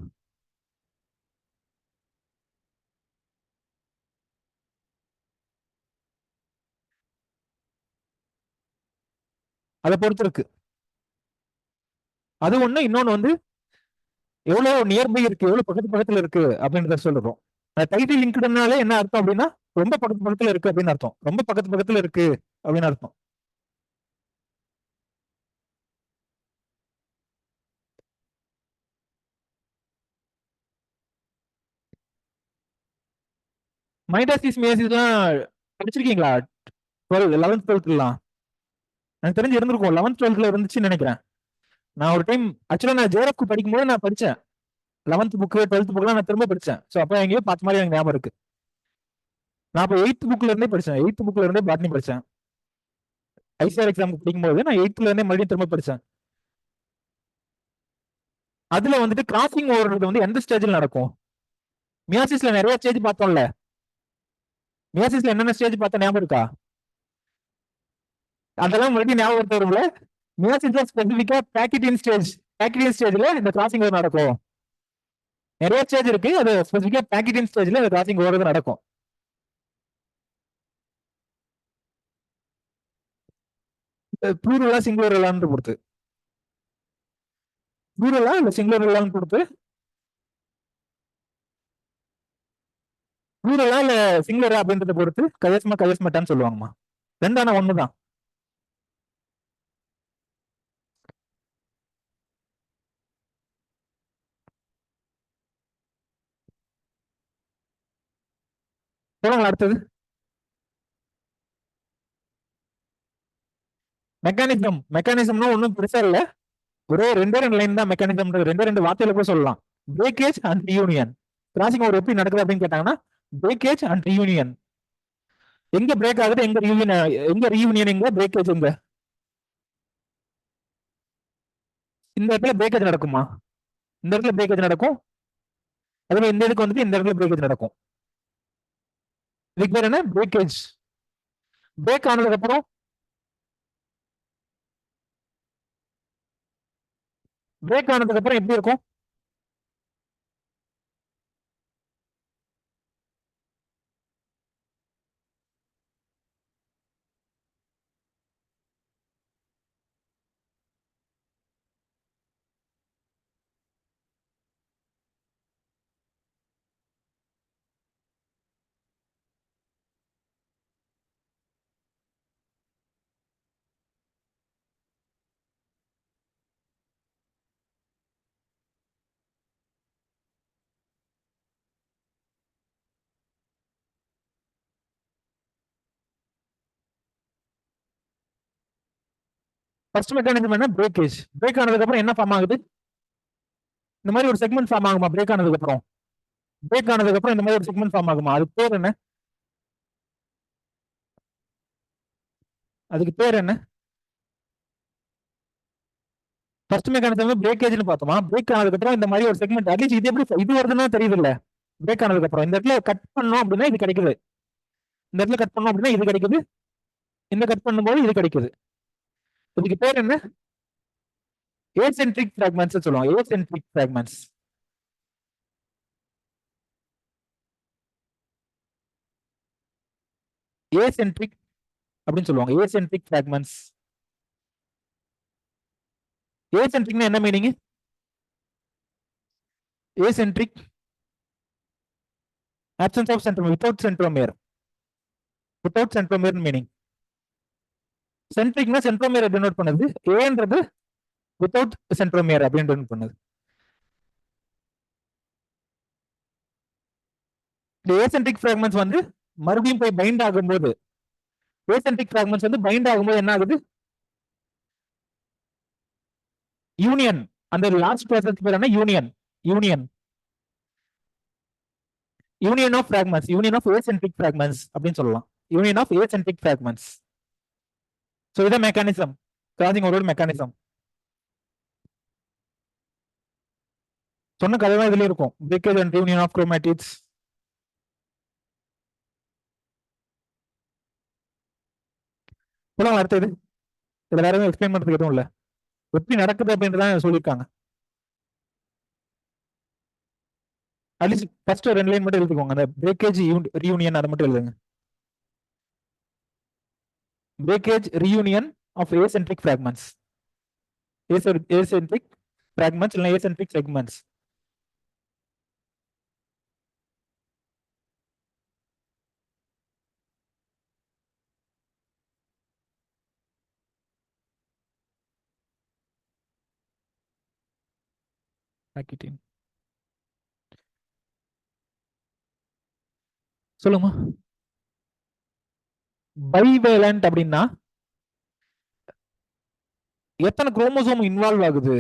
அதை பொறுத்து இருக்கு. அது ஒண்ணு. இன்னொன்னு வந்து எவ்வளவு நியர்பை இருக்கு, எவ்வளவு பக்கத்து பக்கத்துல இருக்கு அப்படின்றத சொல்லுறோம். டைட்டில் லிங்க்டுனாலே என்ன அர்த்தம் அப்படின்னா, ரொம்ப பக்கத்து பக்கத்துல இருக்கு அப்படின்னு அர்த்தம். ரொம்ப பக்கத்து பக்கத்துல இருக்கு அப்படின்னு அர்த்தம். மைடாசிஸ் மியாசிஸ்லாம் படிச்சிருக்கீங்களா? 11th 12th எனக்கு தெரிஞ்சு இருந்திருக்கும். 11th 12th இருந்துச்சுன்னு நினைக்கிறேன். நான் ஒரு டைம் ஆக்சுவலா நான் ஜேஆர்எஃப் படிக்கும்போது நான் படிச்சேன். 11th புக் 12th புக்லாம் நான் திரும்ப படிச்சேன். ஸோ அப்போ எங்கேயோ பார்த்த மாதிரி எனக்கு ஞாபகம் இருக்கு. நான் அப்போ 8th புக்ல இருந்தே படிச்சேன். 8th புக்ல இருந்தே பாட்னி படிச்சேன். ஐசிஆர் எக்ஸாம் படிக்கும்போது நான் 8th இருந்தே மறுபடியும் திரும்ப படிச்சேன். அதுல வந்துட்டு கிராசிங் ஓவர்றது வந்து எந்த ஸ்டேஜ்ல நடக்கும்? மியாசிஸ்ல நிறைய ஸ்டேஜ் பார்த்தோம்ல. மியாசிஸ்ல என்னென்ன ஸ்டேஜ் பார்த்தா ஞாபகம் இருக்கா? அதெல்லாம் மறுபடியும் ஞாபகம் வரும்ல. மியாசிஸ்ல ஸ்பெசிபிக்கா பேக்கெட்டின் ஸ்டேஜ். பேக்கெட்டின் ஸ்டேஜ்ல இந்த கிராசிங் ஓவர் நடக்கும். நிறைய ஸ்டேஜ் இருக்கு. அது ஸ்பெசிபிக்கா பேக்கெட்டின் ஸ்டேஜ்ல இந்த கிராசிங் ஓவர் நடக்கும். ப்ளூரலா சிங்குலரலான்னு பொறுத்து. ப்ளூரலா இல்ல சிங்குலரலான்னு பொறுத்து. ப்ளூரலா இல்ல சிங்குலரா அப்படின்றத பொறுத்து கயஸ்மா கயஸ்மட்டான்னு சொல்லுவாங்கம்மா. ரெண்டான ஒண்ணுதான். போனாங்களா அடுத்தது? மெக்கானிசம்னா ஒன்றும் பெருசா இல்ல. ஒரே ரெண்டே ரெண்டு லைன் தான் மெக்கானிசம். ரெண்டே ரெண்டு வார்த்தையில கூட சொல்லலாம். Breakage and reunion. Crossing over எப்படி நடக்குது அப்படின்னு கேட்டாங்கன்னா, பிரேக்கேஜ் அண்ட் ரியூனியன். எங்க பிரேக் ஆகுது, எங்க ரியூனியன், எங்க ரியூனியன், எங்க பிரேக்கேஜ், எங்க இந்த இடத்துல பிரேக்கேஜ் நடக்குமா? இந்த இடத்துல பிரேக்கேஜ் நடக்கும். அதுவே இந்த இதுக்கு வந்துட்டு இந்த இடத்துல பிரேக்கேஜ் நடக்கும். இதுக்கு பேர் என்ன? பிரேக்கேஜ். பிரேக் ஆனதுக்கு அப்புறம் பிரேக் ஆனதுக்கு அப்புறம் எப்படி இருக்கும்? ஃபர்ஸ்ட் மெக்கானிசம் என்ன? பிரேக்கேஜ். பிரேக் ஆனதுக்கு அப்புறம் என்ன ஃபார்ம் ஆகுது? இந்த மாதிரி ஒரு செக்மெண்ட் ஃபார்ம் ஆகுமா பிரேக் ஆனதுக்கு அப்புறம்? பிரேக் ஆனதுக்கு அப்புறம் இந்த மாதிரி ஒரு செக்மெண்ட் ஃபார்ம் ஆகுமா? அதுக்கு பேர் என்ன? அதுக்கு பேர் என்ன? ஃபர்ஸ்ட் மெக்கானிசம் பிரேக்கேஜ்னு பார்த்தோமா? பிரேக் ஆனதுக்கு அப்புறம் இந்த மாதிரி ஒரு செக்மெண்ட், அட்லீஸ்ட் இது எப்படி இது வருதுன்னா தெரியுது இல்ல? பிரேக் ஆனதுக்கு அப்புறம் இந்த இடத்துல கட் பண்ணோம் அப்படின்னா இது கிடைக்குது, இந்த இடத்துல கட் பண்ணோம் அப்படின்னா இது கிடைக்குது, இந்த கட் பண்ணும்போது இது கிடைக்குது. இதுக்கு பேர் என்ன? ஏசென்ட்ரிக் ஃபிராக்மெண்ட்ஸ் சொல்லுவாங்க. ஏசென்ட்ரிக் ஃபிராக்மெண்ட்ஸ். ஏசென்ட்ரிக் அப்படின்னு சொல்லுவாங்க. ஏசென்ட்ரிக் ஃபிராக்மெண்ட்ஸ். ஏசென்ட்ரிக்னா என்ன meaning? Acentric absence of centromere, without centromere, without centromere meaning. சென்ட்ரிக்னா சென்ட்ரோமியர் டினோட் பண்ணுது, ஏன்றது வித்தவுட் சென்ட்ரோமியர் அப்படின்னு denote பண்ணுது. இந்த ஏசென்ட்ரிக் ஃபிராக்மெண்ட்ஸ் வந்து மறுபடியும் போய் பைண்ட் ஆகும்போது, ஏசென்ட்ரிக் ஃபிராக்மெண்ட்ஸ் வந்து பைண்ட் ஆகும்போது என்ன ஆகுது? யூனியன். அந்த லாஸ்ட் ப்ராசஸ் பேர் என்ன? Union. Union union of fragments, union of acentric fragments அப்படின்னு சொல்லலாம். Union of acentric fragments. So இதான் மெக்கானிசம், கிராசிங் ஓவரோட மெக்கானிசம். சொன்ன கதை தான் இதுல இருக்கும். Breakage and union of chromatids. இப்பெல்லாம் அடுத்தது இதுல வேற எதுவும் எக்ஸ்பிளைன் பண்றதுக்கு எதுவும் இல்ல, எப்படி நடக்குது அப்படின்றதான் சொல்லியிருக்காங்க. அட்லீஸ்ட் ஃபர்ஸ்ட் ரெண்டு லைன் மட்டும் எழுதிக்கோங்க. அந்த பிரேக்கேஜ் ரீயூனியன் அதை மட்டும் எழுதுங்க. Breakage reunion of acentric fragments. Acentric fragments இல்ல ஏசென்ட்ரிக் செக்மெண்ட்ஸ். சொல்லுங்க. பைவேலண்ட் அப்படின்னா எத்தனை குரோமோசோம் இன்வால்வ் ஆகுது,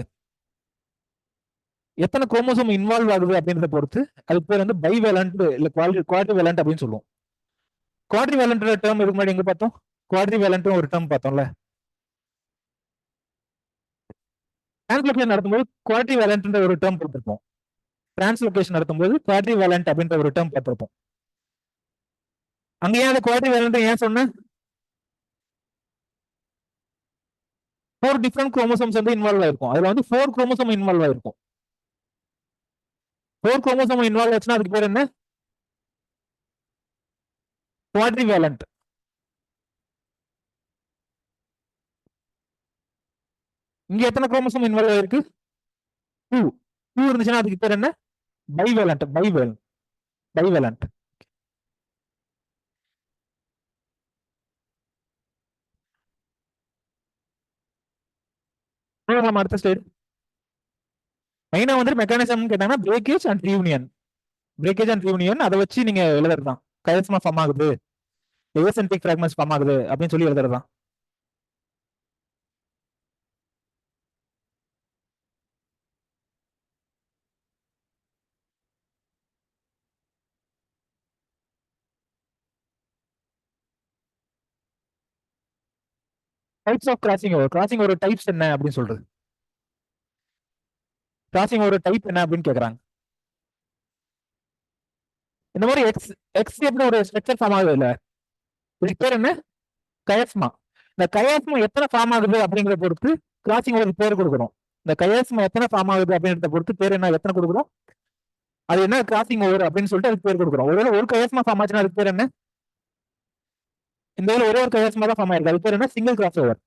எத்தனை குரோமோசோம் இன்வால்வ் ஆகுது அப்படின்றத பொறுத்து அதுக்கு பேர் வந்து பைவேலண்ட் இல்ல குவாட்ரிவேலண்ட் அப்படின்னு சொல்லுவோம். குவாட்ரிவேலண்ட் டேர்ம் இதுக்கு முன்னாடி எங்க பார்த்தோம்? குவாட்ரிவேலண்ட் ஒரு டேர்ம் பார்த்தோம்ல. டிரான்ஸ்லோகேஷன் நடத்தும்போது குவாட்ரிவேலண்ட் ஒரு டேர்ம் பார்த்திருப்போம். டிரான்ஸ்லோகேஷன் நடத்தும்போது குவாட்ரிவேலண்ட் அப்படின்ற ஒரு டேர்ம் பார்த்திருப்போம். அங்க ஏன் அந்த குவாட்ரிவேலண்ட் ஏன் சொன்னேன்? 4 டிஃபரெண்ட் குரோமோசோம்ஸ் வந்து இன்வால்வ் ஆயிருக்கும். அதுல வந்து 4 குரோமோசோம் இன்வால்வ் ஆயிருக்கும். 4 குரோமோசோம் இன்வால்வ் ஆச்சுன்னா அதுக்கு பேர் என்ன? குவாட்ரிவேலண்ட். இங்க எத்தனை குரோமோசோம் இன்வால்வ் ஆயிருக்கு? 2. 2 இருந்துச்சுன்னா அதுக்கு பேர் என்ன? பைவேலண்ட். பைவேலண்ட். அடுத்த ஸ்லைடு. மெயினா வந்து மெக்கானிசம் கேட்டாங்கன்னா breakage and reunion. Breakage and reunion அதை வச்சு நீங்க எழுதுறதுதான். கைஸ்மா ஃபார்ம் ஆகுது, ஏசென்ட்ரிக் ஃபிராக்மெண்ட்ஸ் ஃபார்ம் ஆகுது அப்படின்னு சொல்லி எழுதுறதுதான். Types of crossing over. Crossing over types என்ன அப்படின்னு சொல்றது. கிராசிங் ஓவர் டைப் என்ன அப்படின்னு கேக்குறாங்க. இந்த மாதிரி எக்ஸ் எக்ஸ் எப்படி ஒரு ஸ்ட்ரக்சர் ஃபார்ம் ஆகுது இல்ல, இதுக்கு பேர் என்ன? கயஸ்மா. இந்த கயாஸ்மா எத்தனை ஃபார்ம் ஆகுது அப்படிங்கிறத பொறுத்து கிராசிங் ஓவர் பேர் கொடுக்குறோம். இந்த கயாஸ்மா எத்தனை ஃபார்ம் ஆகுது அப்படின்றத பொறுத்து பேர் என்ன, எத்தனை கொடுக்குறோம், அது என்ன கிராசிங் ஓவர் அப்படின்னு சொல்லிட்டு அதுக்கு பேர் கொடுக்குறோம். ஒருவேளை ஒரு கயாஸ்மா ஃபார்ம் ஆச்சுன்னா அதுக்கு பேர் என்ன? இந்த இதுல ஒரே ஒரு கயாஸ்மா தான் ஃபார்ம் ஆயிருக்கு, அதுக்கு பேர் என்ன? Single cross over.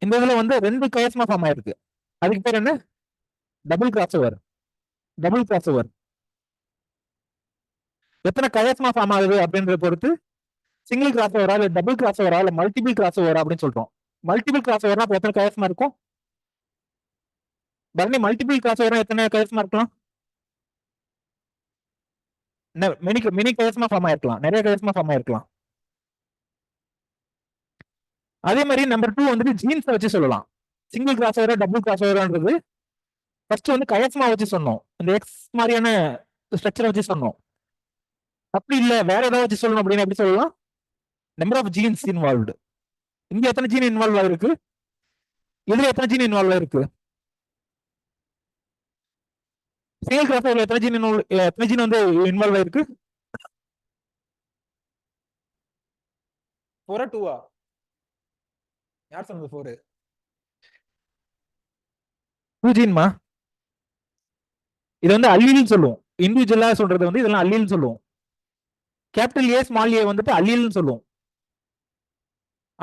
இந்த இதுல வந்து 2 கயாஸ்மா ஃபார்ம் ஆயிருக்கு, அதுக்கு பேர் என்ன? Double cross over. Double cross over. எத்தனை கயாஸ்மா ஃபார்ம் ஆகுது அப்படின்றத பொறுத்து சிங்கிள் கிராஸ் ஓவரா இல்ல டபுள் கிராஸ் ஓவரா இல்ல மல்டிபிள் கிராஸ் ஓவரா அப்படின்னு சொல்றோம். மல்டிபிள் கிராஸ் ஓவரா எத்தனை கயாஸ்மா இருக்கும்? பரணி, மல்டிபிள் கிராஸ் ஓவரா எத்தனை கயாஸ்மா இருக்கலாம்? மினி மினி கயாஸ்மா ஃபார்ம் ஆயிருக்கலாம், நிறைய கயாஸ்மா ஃபார்ம் ஆயிருக்கலாம். அதே மாதிரி நம்பர் 2 வந்துட்டு ஜீன்ஸை வச்சு சொல்லலாம். Single cross over double cross ஓவர்ன்றது ஃபர்ஸ்ட் வந்து கயஸ்மா வச்சு சொன்னோம், இந்த எக்ஸ் மாதிரியான ஸ்ட்ரக்சரை வச்சு சொன்னோம். அப்படி இல்ல வேற ஏதாவது வச்சு சொல்லணும் அப்படின்னு எப்படி சொல்லலாம்? Number of genes involved. இங்க எத்தனை ஜீன் இன்வால்வ் ஆயிருக்கு, இதுல எத்தனை ஜீன் இன்வால்வ் ஆயிருக்கு? சிங்கிள் கிராஸ் ஓவர்ல எத்தனை ஜீன் வந்து இன்வால்வ் ஆயிருக்கு? 4 2 யார் சொன்னது 4? 2 ஜீன்மா. இது வந்து அல்லீல்னு சொல்லுவோம். இண்டிவிஜுவலா சொல்றது வந்து இதெல்லாம் அல்லீல்னு சொல்லுவோம். கேபிட்டல் ஏ ஸ்மால் ஏ வந்துட்டு அல்லீல்னு சொல்லுவோம்.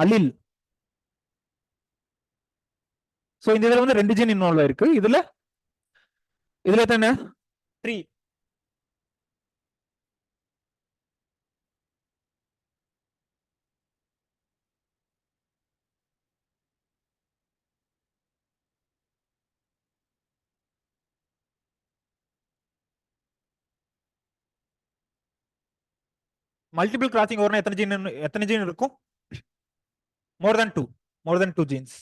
அல்லீல். சோ இந்த இதுல வந்து 2 ஜீன் இன்வால்வ் ஆயிருக்கு. இதுல எத்தனை? 3. மல்டிபிள் கிராசிங் ஓவர்னா எத்தனை ஜீன் இருக்கும்? மோர் தென் 2. மோர் தென் 2 ஜீன்ஸ்.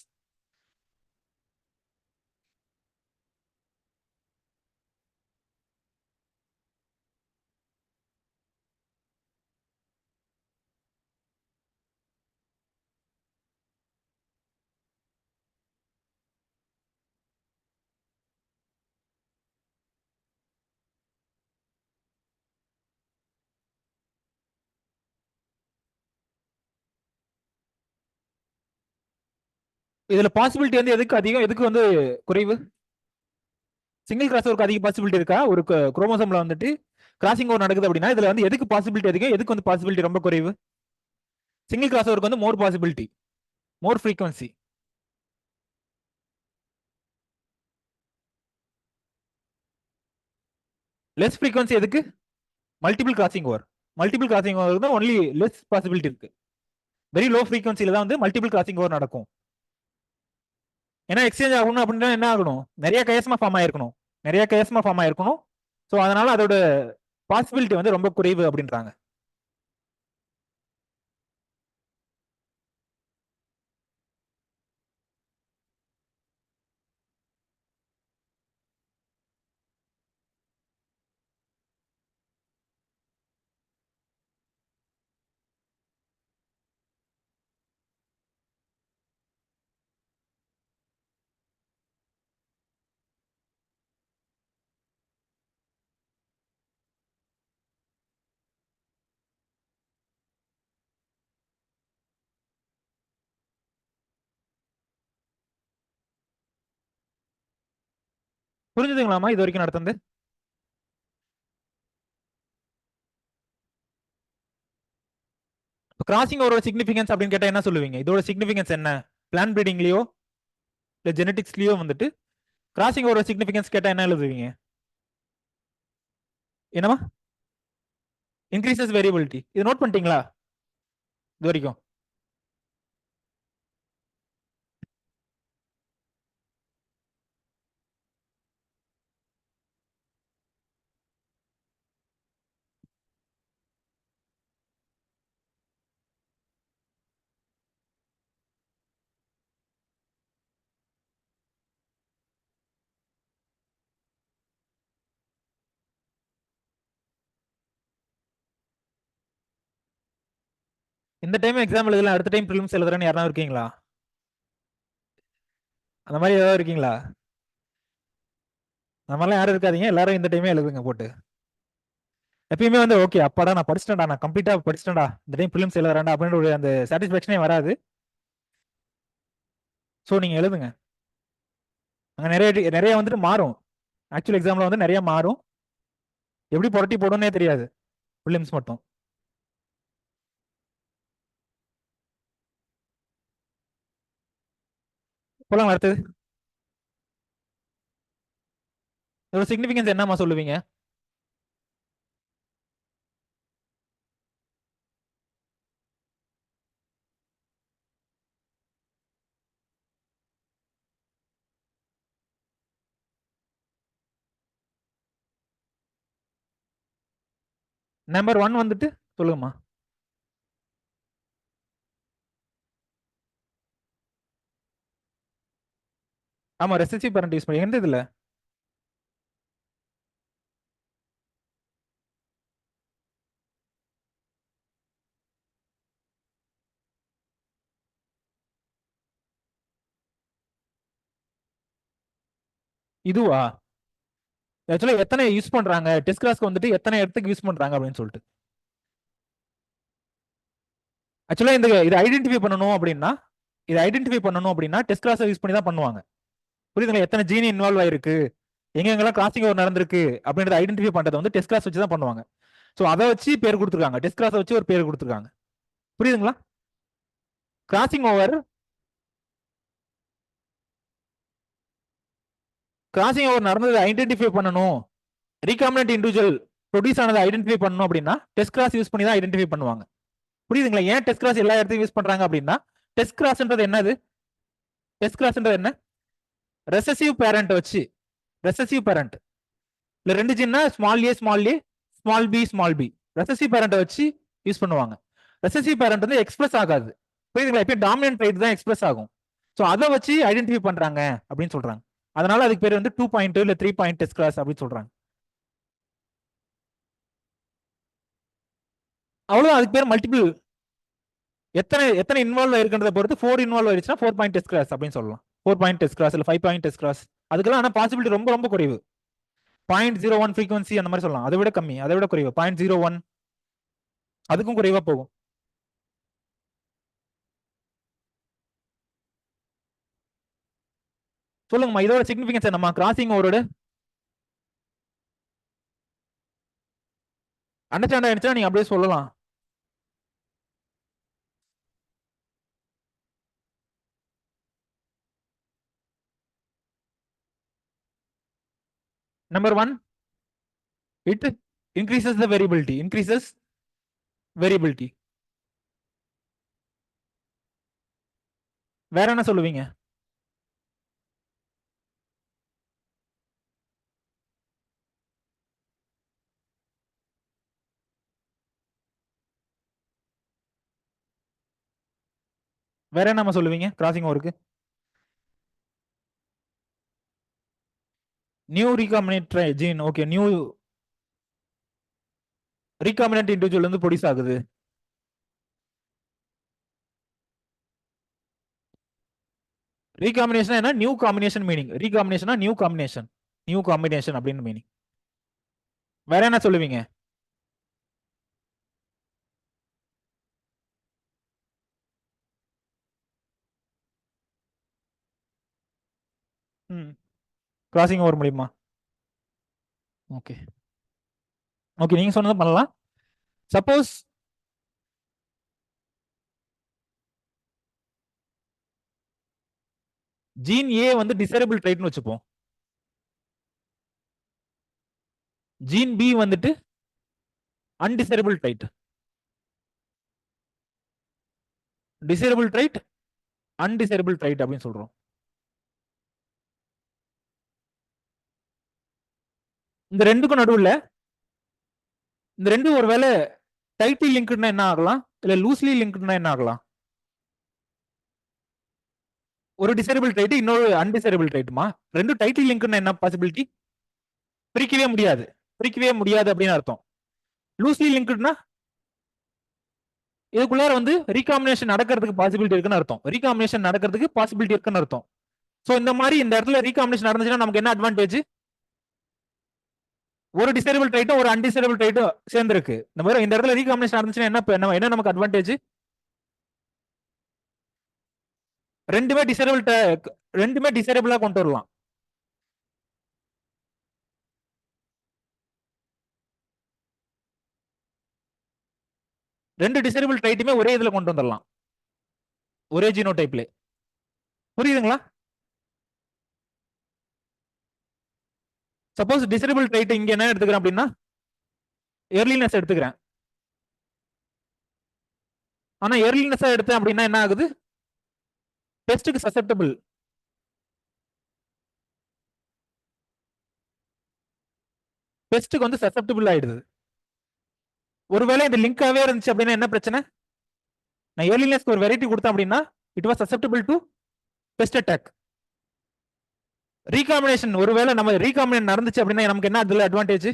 இதுல பாசிபிலிட்டி வந்து எதுக்கு அதிகம், எதுக்கு வந்து குறைவு? சிங்கிள் கிராஸ் ஓவருக்கு அதிக பாசிபிலிட்டி இருக்கா? ஒரு குரோமோசோம்ல வந்துட்டு கிராசிங் ஓவர் நடக்குது அப்படின்னா இதுல வந்து எதுக்கு பாசிபிலிட்டி அதிகம், எதுக்கு வந்து பாசிபிலிட்டி ரொம்ப குறைவு? சிங்கிள் கிராஸ் ஓவருக்கு வந்து மோர் பாசிபிலிட்டி, மோர் ஃப்ரீக்வன்சி. லெஸ் ஃப்ரீக்வன்சி எதுக்கு? Multiple crossing over. Multiple crossing over தான் ஒன்லி லெஸ் பாசிபிலிட்டி இருக்கு. வெரி லோ ஃப்ரீக்வன்சில தான் வந்து மல்டிபிள் கிராசிங் ஓவர் நடக்கும். ஏன்னா எக்ஸ்சேஞ்ச் ஆகணும் அப்படின்னா என்ன ஆகணும்? நிறைய கயசமா ஃபார்ம் ஆயிருக்கணும். நிறைய கயசமா ஃபார்ம் ஆயிருக்கணும். ஸோ அதனால அதோட பாசிபிலிட்டி வந்து ரொம்ப குறைவு அப்படின்றாங்க. புரிஞ்சுதுங்களாமா இது வரைக்கும் நடத்துது? கிராசிங் ஓவரோட சிக்னிஃபிகன்ஸ் அப்படின்னு கேட்டா என்ன சொல்லுவீங்க? இதோட சிக்னிஃபிகன்ஸ் என்ன? பிளான் பிரீடிங்லயோ இல்ல ஜெனடிக்ஸ்லயோ வந்துட்டு கிராசிங் ஓவரோட சிக்னிஃபிகன்ஸ் கேட்டா என்ன எழுதுவீங்க? என்னமா? Increases variability. இது நோட் பண்ணிட்டீங்களா இது வரைக்கும்? இந்த டைம் எக்ஸாம் எழுதலாம், அடுத்த டைம் ப்ரிலிம்ஸ் எழுதுறேன்னு யாரா இருக்கீங்களா? அந்த மாதிரி ஏதாவது இருக்கீங்களா? அந்த மாதிரிலாம் யாரும் இருக்காதீங்க, எல்லாரும் இந்த டைமே எழுதுங்க போட்டு. எப்பயுமே வந்து ஓகே அப்பாடா நான் படிச்சிட்டேன்டா, நான் கம்ப்ளீட்டா படிச்சிட்டேன்டா, இந்த டைம் ப்ரிலிம்ஸ் எழுதுறேன்டா அப்படின்ற ஒரு அந்த சாட்டிஸ்ஃபேக்ஷனே வராது. ஸோ நீங்க எழுதுங்க. அங்க நிறைய நிறைய வந்துட்டு மாறும். ஆக்சுவல் எக்ஸாம்ல வந்து நிறைய மாறும். எப்படி புரட்டி போடும்னே தெரியாது ப்ரிலிம்ஸ் மட்டும். இப்போலாம் அடுத்தது இதோட சிக்னிஃபிகன்ஸ் என்னமா சொல்லுவீங்க? நம்பர் 1 வந்துட்டு சொல்லுங்கம்மா. ஆமா ரெசசிவ் பேரண்ட் யூஸ் பண்ணி எந்த இதுல இதுவா ஆக்சுவலா எத்தனை யூஸ் பண்றாங்க டெஸ்ட் கிளாஸ்க்கு வந்துட்டு எத்தனை இடத்துக்கு யூஸ் பண்றாங்க அப்படின்னு சொல்லிட்டு ஆக்சுவலா இந்த இதை ஐடென்டிஃபை பண்ணணும் அப்படின்னா டெஸ்ட் கிளாஸ் யூஸ் பண்ணி தான் பண்ணுவாங்க புரியுதுங்களா எத்தனை ஜீனி இன்வால்வ் ஆயிருக்கு எங்கெங்கெல்லாம் கிராசிங் ஓவர் நடந்திருக்கு அப்படின்றத ஐடென்டிஃபை பண்றதை வந்து டெஸ்ட் கிளாஸ் வச்சு தான் பண்ணுவாங்க ஸோ அதை வச்சு பேர் கொடுத்துருக்காங்க டெஸ்ட் கிளாஸ் வச்சு ஒரு பேர் கொடுத்துருக்காங்க புரியுதுங்களா கிராசிங் ஓவர் நடந்ததை ஐடென்டிஃபை பண்ணணும் ரீகாமினன்ட் இண்டிவிஜுவல் ப்ரொடியூஸ் ஆனதை ஐடென்டிஃபை பண்ணணும் அப்படின்னா டெஸ்ட் கிளாஸ் யூஸ் பண்ணி தான் ஐடென்டிஃபை பண்ணுவாங்க புரியுதுங்களா ஏன் டெஸ்ட் கிளாஸ் எல்லா இடத்தையும் யூஸ் பண்றாங்க அப்படின்னா டெஸ்ட் கிளாஸ்ன்றது என்னது டெஸ்ட் கிளாஸ்ன்றது என்ன ரெசசிவ் பேரண்ட் வச்சு ரெசசிவ் பேரண்ட் இல்ல ரெண்டு ஜீன்னா small A small B recessive parent வச்சு யூஸ் பண்ணுவாங்க ரெசசிவ் பேரண்ட் வந்து எக்ஸ்பிரஸ் ஆகாது புரியுதுங்களா இப்போ டாமினன்ட் ரைட் தான் எக்ஸ்பிரஸ் ஆகும் ஸோ அதை வச்சு ஐடென்டிஃபை பண்றாங்க அப்படின்னு சொல்றாங்க அதனால அதுக்கு பேர் வந்து 2.2 இல்ல 3 பாயிண்ட் டெஸ்ட் கிளாஸ் அப்படின்னு சொல்றாங்க அவ்வளவு அதுக்கு பேர் மல்டிபிள் எத்தனை இன்வால்வ் ஆயிருக்கிறத பொறுத்து 4 இன்வால்வ் ஆயிருச்சுன்னா 4 பாயிண்ட் டெஸ்ட் கிளாஸ் அப்படின்னு சொல்லலாம் 4 பாயிண்ட் டெஸ்ட் கிளாஸ் இல்ல 5 பாயிண்ட் டெஸ்ட் கிளாஸ் அதுக்கெல்லாம் ஆனா பாசிபிலிட்டி ரொம்ப ரொம்ப குறைவு 0.01 ஃப்ரீக்வன்சி அந்த மாதிரி சொல்லலாம் அதை விட கம்மி அதை விட குறைவு 0.01 அதுக்கும் குறைவா போகும் சொல்லுங்கம்மா இதோட சிக்னிபிகன்ஸ் என்னம்மா கிராசிங் ஓவரோட அண்டர்ஸ்டாண்ட் ஆயிடுச்சுன்னா நீங்க அப்படியே சொல்லலாம் Number 1, it increases the variability. வேற என்ன சொல்லுவீங்க வேற என்ன சொல்லுவீங்க கிராசிங் ஓவருக்கு new recombinate gene okay new recombinant individual வந்து ப்ரொடியூஸ் ஆகுது ரீகாம்பினேஷன் என்ன நியூ காம்பினேஷன் மீனிங் ரீகாம்பினேஷனா நியூ காம்பினேஷன் அப்படின்னு மீனிங் வேற என்ன சொல்லுவீங்க கிராசிங் ஓவர் முடியுமா ஓகே ஓகே நீங்க சொன்னது பண்ணலாம் சப்போஸ் ஜீன் ஏ வந்து டிசேபிள் ட்ரைட்னு வச்சுப்போம் ஜீன் பி வந்துட்டு அன்டிசேபிள் ட்ரைட் டிசேபிள் ட்ரைட் அன்டிசேபிள் ட்ரைட் அப்படின்னு சொல்றோம் இந்த ரெண்டுக்கும் நடுவில் இந்த ரெண்டும் ஒருவேளை டைட்லி லிங்க்டுனா என்ன ஆகலாம் இல்ல லூஸ்லி லிங்க்டுனா என்ன ஆகலாம் ஒரு டிசேபிள் ட்ரைட் இன்னொரு அன்டிசேபிள் ட்ரைட்டுமா ரெண்டும் டைட்லி லிங்க்டுனா என்ன பாசிபிலிட்டி பிரிக்கவே முடியாது அப்படின்னு அர்த்தம் லூஸ்லி லிங்க்டுனா இதுக்குள்ளார வந்து ரீகாம்பினேஷன் நடக்கிறதுக்கு பாசிபிலிட்டி இருக்குன்னு அர்த்தம் சோ இந்த மாதிரி இந்த இடத்துல ரீகாம்பினேஷன் நடந்துச்சுன்னா நமக்கு என்ன அட்வான்டேஜ் ஒரு டிசேபிள் ட்ரைட்டும் ஒரு அன்டிசேபிள் ட்ரைட்டும் சேர்ந்துருக்கு இந்த மாதிரி இந்த இடத்துல ரீகாம்பினேஷன் நடந்துச்சுன்னா என்ன நமக்கு அட்வான்டேஜ் ரெண்டுமே டிசேபிளா கொண்டு வரலாம் ரெண்டு டிசேபிள் ட்ரைட்டுமே ஒரே இதுல கொண்டு வந்துடலாம் ஒரே ஜீனோடைப்ல புரியுதுங்களா சப்போஸ் டிசேபிள் ட்ரைட் இங்க என்ன எடுத்துக்கிறேன் அப்படின்னா எர்லினஸ் எடுத்துக்கிறேன் ஆனா எர்லினஸா எடுத்தேன் அப்படின்னா என்ன ஆகுது பெஸ்ட்டுக்கு சசெப்டபிள் பெஸ்ட்டுக்கு வந்து சசெப்டபிள் ஆயிடுது ஒருவேளை இந்த லிங்காவே இருந்துச்சு அப்படின்னா என்ன பிரச்சனை நான் எர்லினஸ்க்கு ஒரு வெரைட்டி கொடுத்தேன் அப்படின்னா it was susceptible to pest attack recombination ஒருவேளை நம்ம ரீகாம்பினேட் நடந்துச்சு அப்படின்னா நமக்கு என்ன அதுல advantage?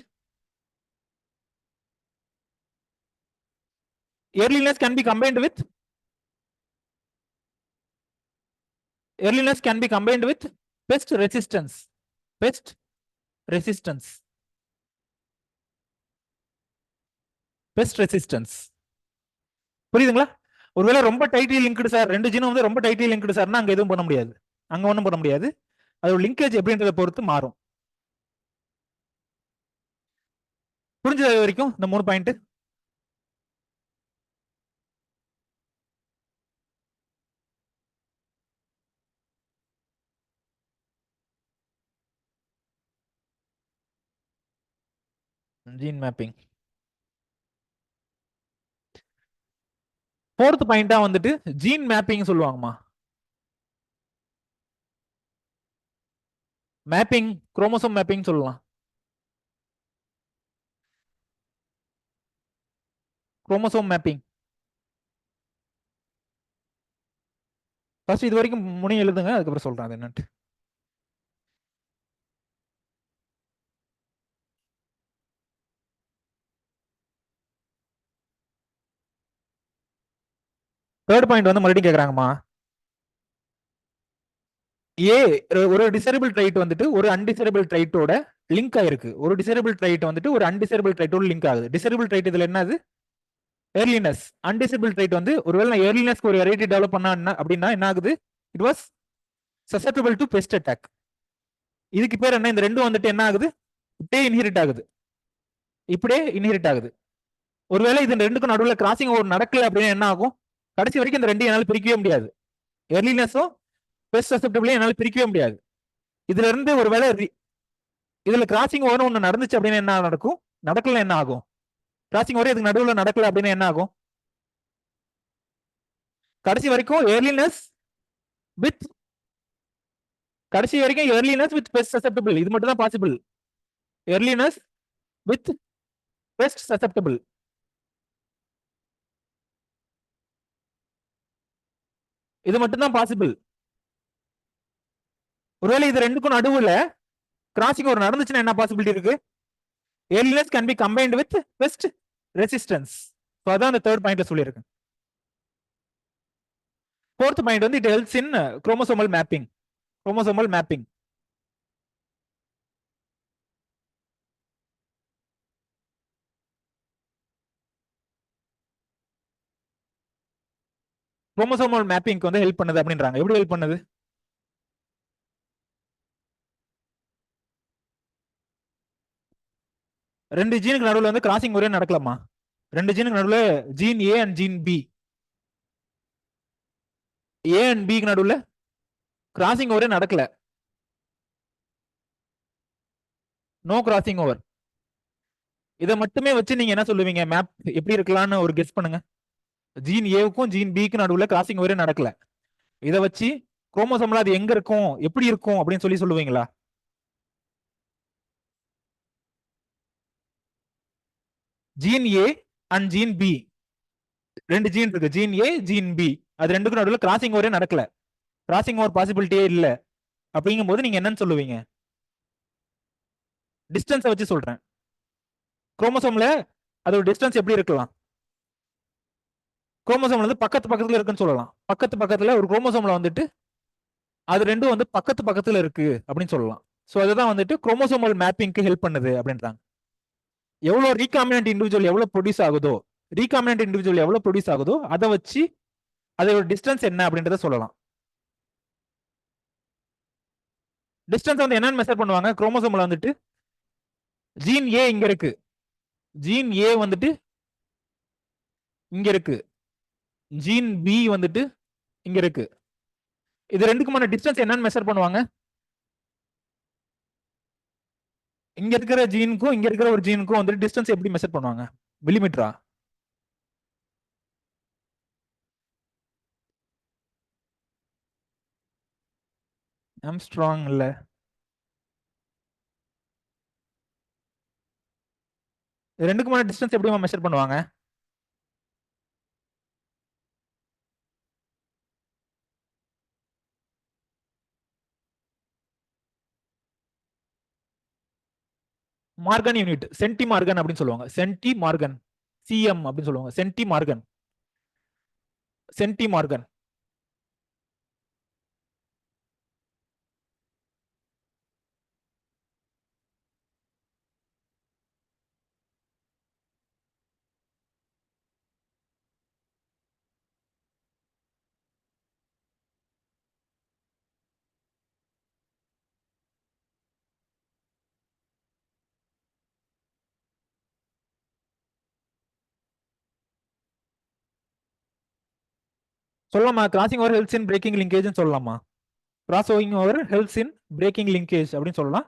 earliness can be combined with earliness can be combined with pest resistance. Pest resistance. Pest resistance. புரியுதுங்களா? ஒருவேளை ரொம்ப டைட்லி லிங்க்டு சார், ரெண்டு ஜீனும் வந்து ரொம்ப டைட்லி லிங்க்டு சார்னா அங்க எதுவும் பண்ண முடியாது, அங்க ஒன்றும் பண்ண முடியாது. அதோட லிங்கேஜ் எப்படின்றத பொறுத்து மாறும். புரிஞ்சது வரைக்கும் இந்த 3 பாயிண்ட்? Gene mapping. 4th பாயிண்டா வந்துட்டு ஜீன் மேப்பிங் சொல்லுவாங்கம்மா. மேப்பிங், குரோமோசோம் மேப்பிங் சொல்லலாம். Chromosome mapping. ஃபர்ஸ்ட் இது வரைக்கும் முனி எழுதுங்க, அதுக்கப்புறம் சொல்றேன் அது என்னன்ட்டு. தேர்ட் பாயிண்ட் வந்து மறுபடியும் கேக்குறாங்கம்மா. ஏ ஒரு டிசேபிள் ட்ரைட் வந்துட்டு ஒரு அன்டிசேபிள் ட்ரைட்டோட லிங்க் ஆயிருக்கு. ஒரு டிசேபிள் ட்ரைட் வந்துட்டு ஒரு அன்டிசேபிள் ட்ரைட்டோட லிங்க் ஆகுது. டிசேபிள் ட்ரைட் இதுல என்னது? ஏர்லினஸ். அன்டிசேபிள் ட்ரைட் வந்து ஒருவேளை நான் ஏர்லினஸ்க்கு ஒரு வெரைட்டி டெவலப் பண்ணா அப்படின்னா என்ன ஆகுது? It was susceptible to pest attack. இதுக்கு பேர் என்ன? இந்த ரெண்டும் வந்துட்டு என்ன ஆகுது? இப்படியே இன்ஹெரிட் ஆகுது. இப்படியே இன்ஹெரிட் ஆகுது. ஒருவேளை இது ரெண்டுக்கும் நடுவில் கிராசிங் ஓவர் நடக்கல அப்படின்னா என்ன ஆகும்? கடைசி வரைக்கும் இந்த ரெண்டையும் என்னால் பிரிக்கவே முடியாது. ஏர்லினஸும் பெஸ்ட் சசெப்டபிளையும் என்னால் பிரிக்கவே முடியாது. இதுல இருந்து ஒருவேளை இதுல கிராசிங் ஓவர் ஒண்ணு நடந்துச்சு அப்படின்னா என்ன நடக்கும்? நடக்கல என்ன ஆகும்? கிராசிங் ஓவர் இதுக்கு நடுவில் நடக்கல அப்படின்னா என்ன ஆகும்? கடைசி வரைக்கும் ஏர்லினஸ் வித் கடைசி வரைக்கும் ஏர்லினஸ் வித் பெஸ்ட் சசெப்டபிள், இது மட்டும் தான் possible. Earliness with pest susceptible. இது மட்டும் தான் பாசிபிள். ஒருவேளை இது ரெண்டுக்கும் நடுவுல கிராசிங் ஓவர் நடந்துச்சுன்னா என்ன பாசிபிலிட்டி இருக்கு? Earliness can be combined with pest resistance. அதான் அந்த தேர்ட் பாயிண்ட்ல சொல்லியிருக்கேன். ஃபோர்த் பாயிண்ட் வந்து it helps in chromosomal mapping. Chromosomal mapping. Chromosomal மேப்பிங்க்கு வந்து ஹெல்ப் பண்ணுது அப்படின்றாங்க. எப்படி ஹெல்ப் பண்ணுது? ரெண்டு ஜீனுக்கு நடுவில் வந்து கிராசிங் ஒரே நடக்கலாமா? ரெண்டு ஜீனுக்கு நடுவில் gene A and gene B, A and பிக்கு நடுவில் கிராசிங் ஓவரே நடக்கல. No crossing over. இதை மட்டுமே வச்சு நீங்க என்ன சொல்லுவீங்க? மேப் எப்படி இருக்கலாம்னு ஒரு கெஸ் பண்ணுங்க. ஜீன் ஏவுக்கும் ஜீன் பிக்கு நடுவில் கிராசிங் ஓவரே நடக்கல. இதை வச்சு குரோமோசோம்ல அது எங்க இருக்கும், எப்படி இருக்கும் அப்படின்னு சொல்லி சொல்லுவீங்களா? Gene A and gene B, ரெண்டு ஜீன் இருக்கு, ஜீன் ஏ ஜீன் பி. அது ரெண்டுக்கும் நடுவில் கிராசிங் ஓவரே நடக்கல, கிராசிங் ஓவர் பாசிபிலிட்டியே இல்லை. அப்படிங்கும் போது நீங்க என்னன்னு சொல்லுவீங்க? டிஸ்டன்ஸை வச்சு சொல்றேன். குரோமோசோம்ல அதோட டிஸ்டன்ஸ் எப்படி இருக்கலாம்? குரோமோசோம்ல வந்து பக்கத்து பக்கத்துல இருக்குன்னு சொல்லலாம். பக்கத்து பக்கத்துல ஒரு குரோமோசோம்ல வந்துட்டு அது ரெண்டும் வந்து பக்கத்து பக்கத்துல இருக்கு அப்படின்னு சொல்லலாம். ஸோ அதுதான் வந்துட்டு குரோமோசோமல் மேப்பிங்க்கு ஹெல்ப் பண்ணுது அப்படின்றாங்க. எவ்வளோ ரீகாமினன்ட் இண்டிவிஜுவல் எவ்வளோ ப்ரொடியூஸ் ஆகுதோ, ரீகாமினன்ட் இண்டிவிஜுவல் எவ்வளோ ப்ரொடியூஸ் ஆகுதோ அதை வச்சு அதோட டிஸ்டன்ஸ் என்ன அப்படின்றத சொல்லலாம். டிஸ்டன்ஸ் வந்து என்னன்னு மெஷர் பண்ணுவாங்க? குரோமோசோம்ல வந்துட்டு ஜீன் ஏ இங்க இருக்கு, ஜீன் ஏ வந்துட்டு இங்க இருக்கு, ஜீன் பி வந்துட்டு இங்க இருக்கு. இது ரெண்டுக்குமான டிஸ்டன்ஸ் என்னன்னு மெஷர் பண்ணுவாங்க? இங்க இருக்கிற ஜீனுக்கும் இங்க இருக்கிற ஒரு ஜீனுக்கும் வந்துட்டு டிஸ்டன்ஸ் எப்படி மெஷர் பண்ணுவாங்க? மில்லிமீட்டரா? ஆம்ஸ்ட்ராங் இல்ல. ரெண்டுக்குமான டிஸ்டன்ஸ் எப்படி மெஷர் பண்ணுவாங்க? மார்கன் யூனிட் சென்டி மார்கன் அப்படின்னு சொல்லுவாங்க. சென்டி மார்கன், சிஎம் அப்படின்னு சொல்லுவாங்க. Centimorgan, centimorgan. சொல்லலாமா? Crossing over helps in breaking linkage சொல்லலாமா? கிராஸ் ஓவிங் over helps in breaking linkage அப்படின்னு சொல்லலாம்.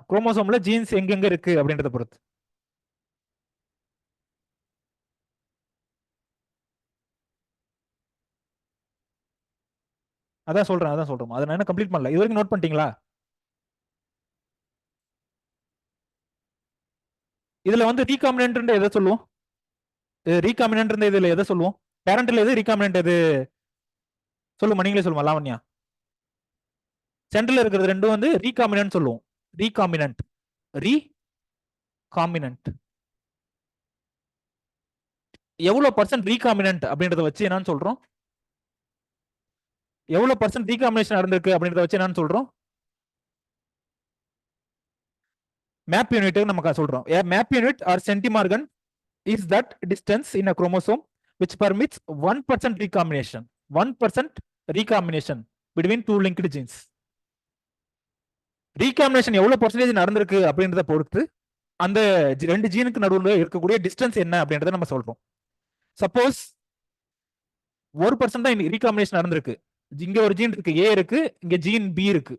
குரோமோசோம்ல ஜீன்ஸ் எங்கெங்க இருக்கு அப்படின்றத பொறுத்து. அதான் சொல்றேன், அதான் சொல்றோம். அதை நான் என்ன கம்ப்ளீட் பண்ணல. இது வரைக்கும் நோட் பண்ணிட்டீங்களா? இதுல வந்து ரீகாமினன்ட் எதை சொல்லுவோம்? ரீகாமினன்ட் இதுல எதை சொல்லுவோம்? பேரண்ட்ல எது, ரீகாமினன்ட் எது? சொல்லுமா, நீங்களே சொல்லுமா லாவண்யா. சென்டர்ல இருக்கிறது ரெண்டும் வந்து ரீகாமினன்ட் சொல்லுவோம். Recombinant, recombinant. எவ்வளவு பர்சன்ட் ரீகாமினன்ட் அப்படின்றத வச்சு என்னன்னு சொல்றோம்? எவ்வளவு பர்சன்ட் ரீகாமினேஷன் நடந்திருக்கு அப்படின்றத வச்சு என்னன்னு சொல்றோம்? மேப் யூனிட் நமக்கு சொல்றோம். Map unit or centimorgan is that distance in a chromosome which permits 1% recombination. 1% recombination between two linked genes. Recombination எவ்வளவு பர்சன்டேஜ் நடந்திருக்கு அப்படின்றத பொறுத்து அந்த ரெண்டு ஜீனுக்கு நடுவில் இருக்கக்கூடிய டிஸ்டன்ஸ் என்ன அப்படின்றத நம்ம சொல்றோம். சப்போஸ் 1% தான் ரீகாம்பினேஷன் நடந்திருக்கு. இங்க ஒரு ஜீன் இருக்கு, ஏ இருக்கு, இங்க ஜீன் பி இருக்கு.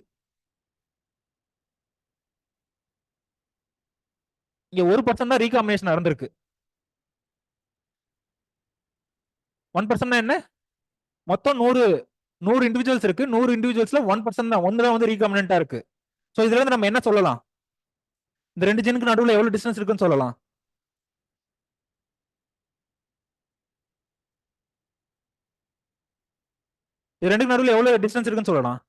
இங்க 1% தான் ரீகாம்பினேஷன் நடந்திருக்கு. 1% என்ன? மொத்தம் 100 இண்டிவிஜுவல்ஸ் இருக்கு. 100 இண்டிவிஜுவல்ஸ்ல 1% தான், ஒன்னு தான் வந்து ரீகாம்பினன்ட்டா இருக்கு. சோ இதுல இருந்து நம்ம என்ன சொல்லலாம்? இந்த ரெண்டு ஜீனுக்கு நடுவில் எவ்வளவு டிஸ்டன்ஸ் இருக்குன்னு சொல்லலாம். இது ரெண்டுக்கு நடுவில் எவ்வளவு டிஸ்டன்ஸ் இருக்குன்னு சொல்லலாம்.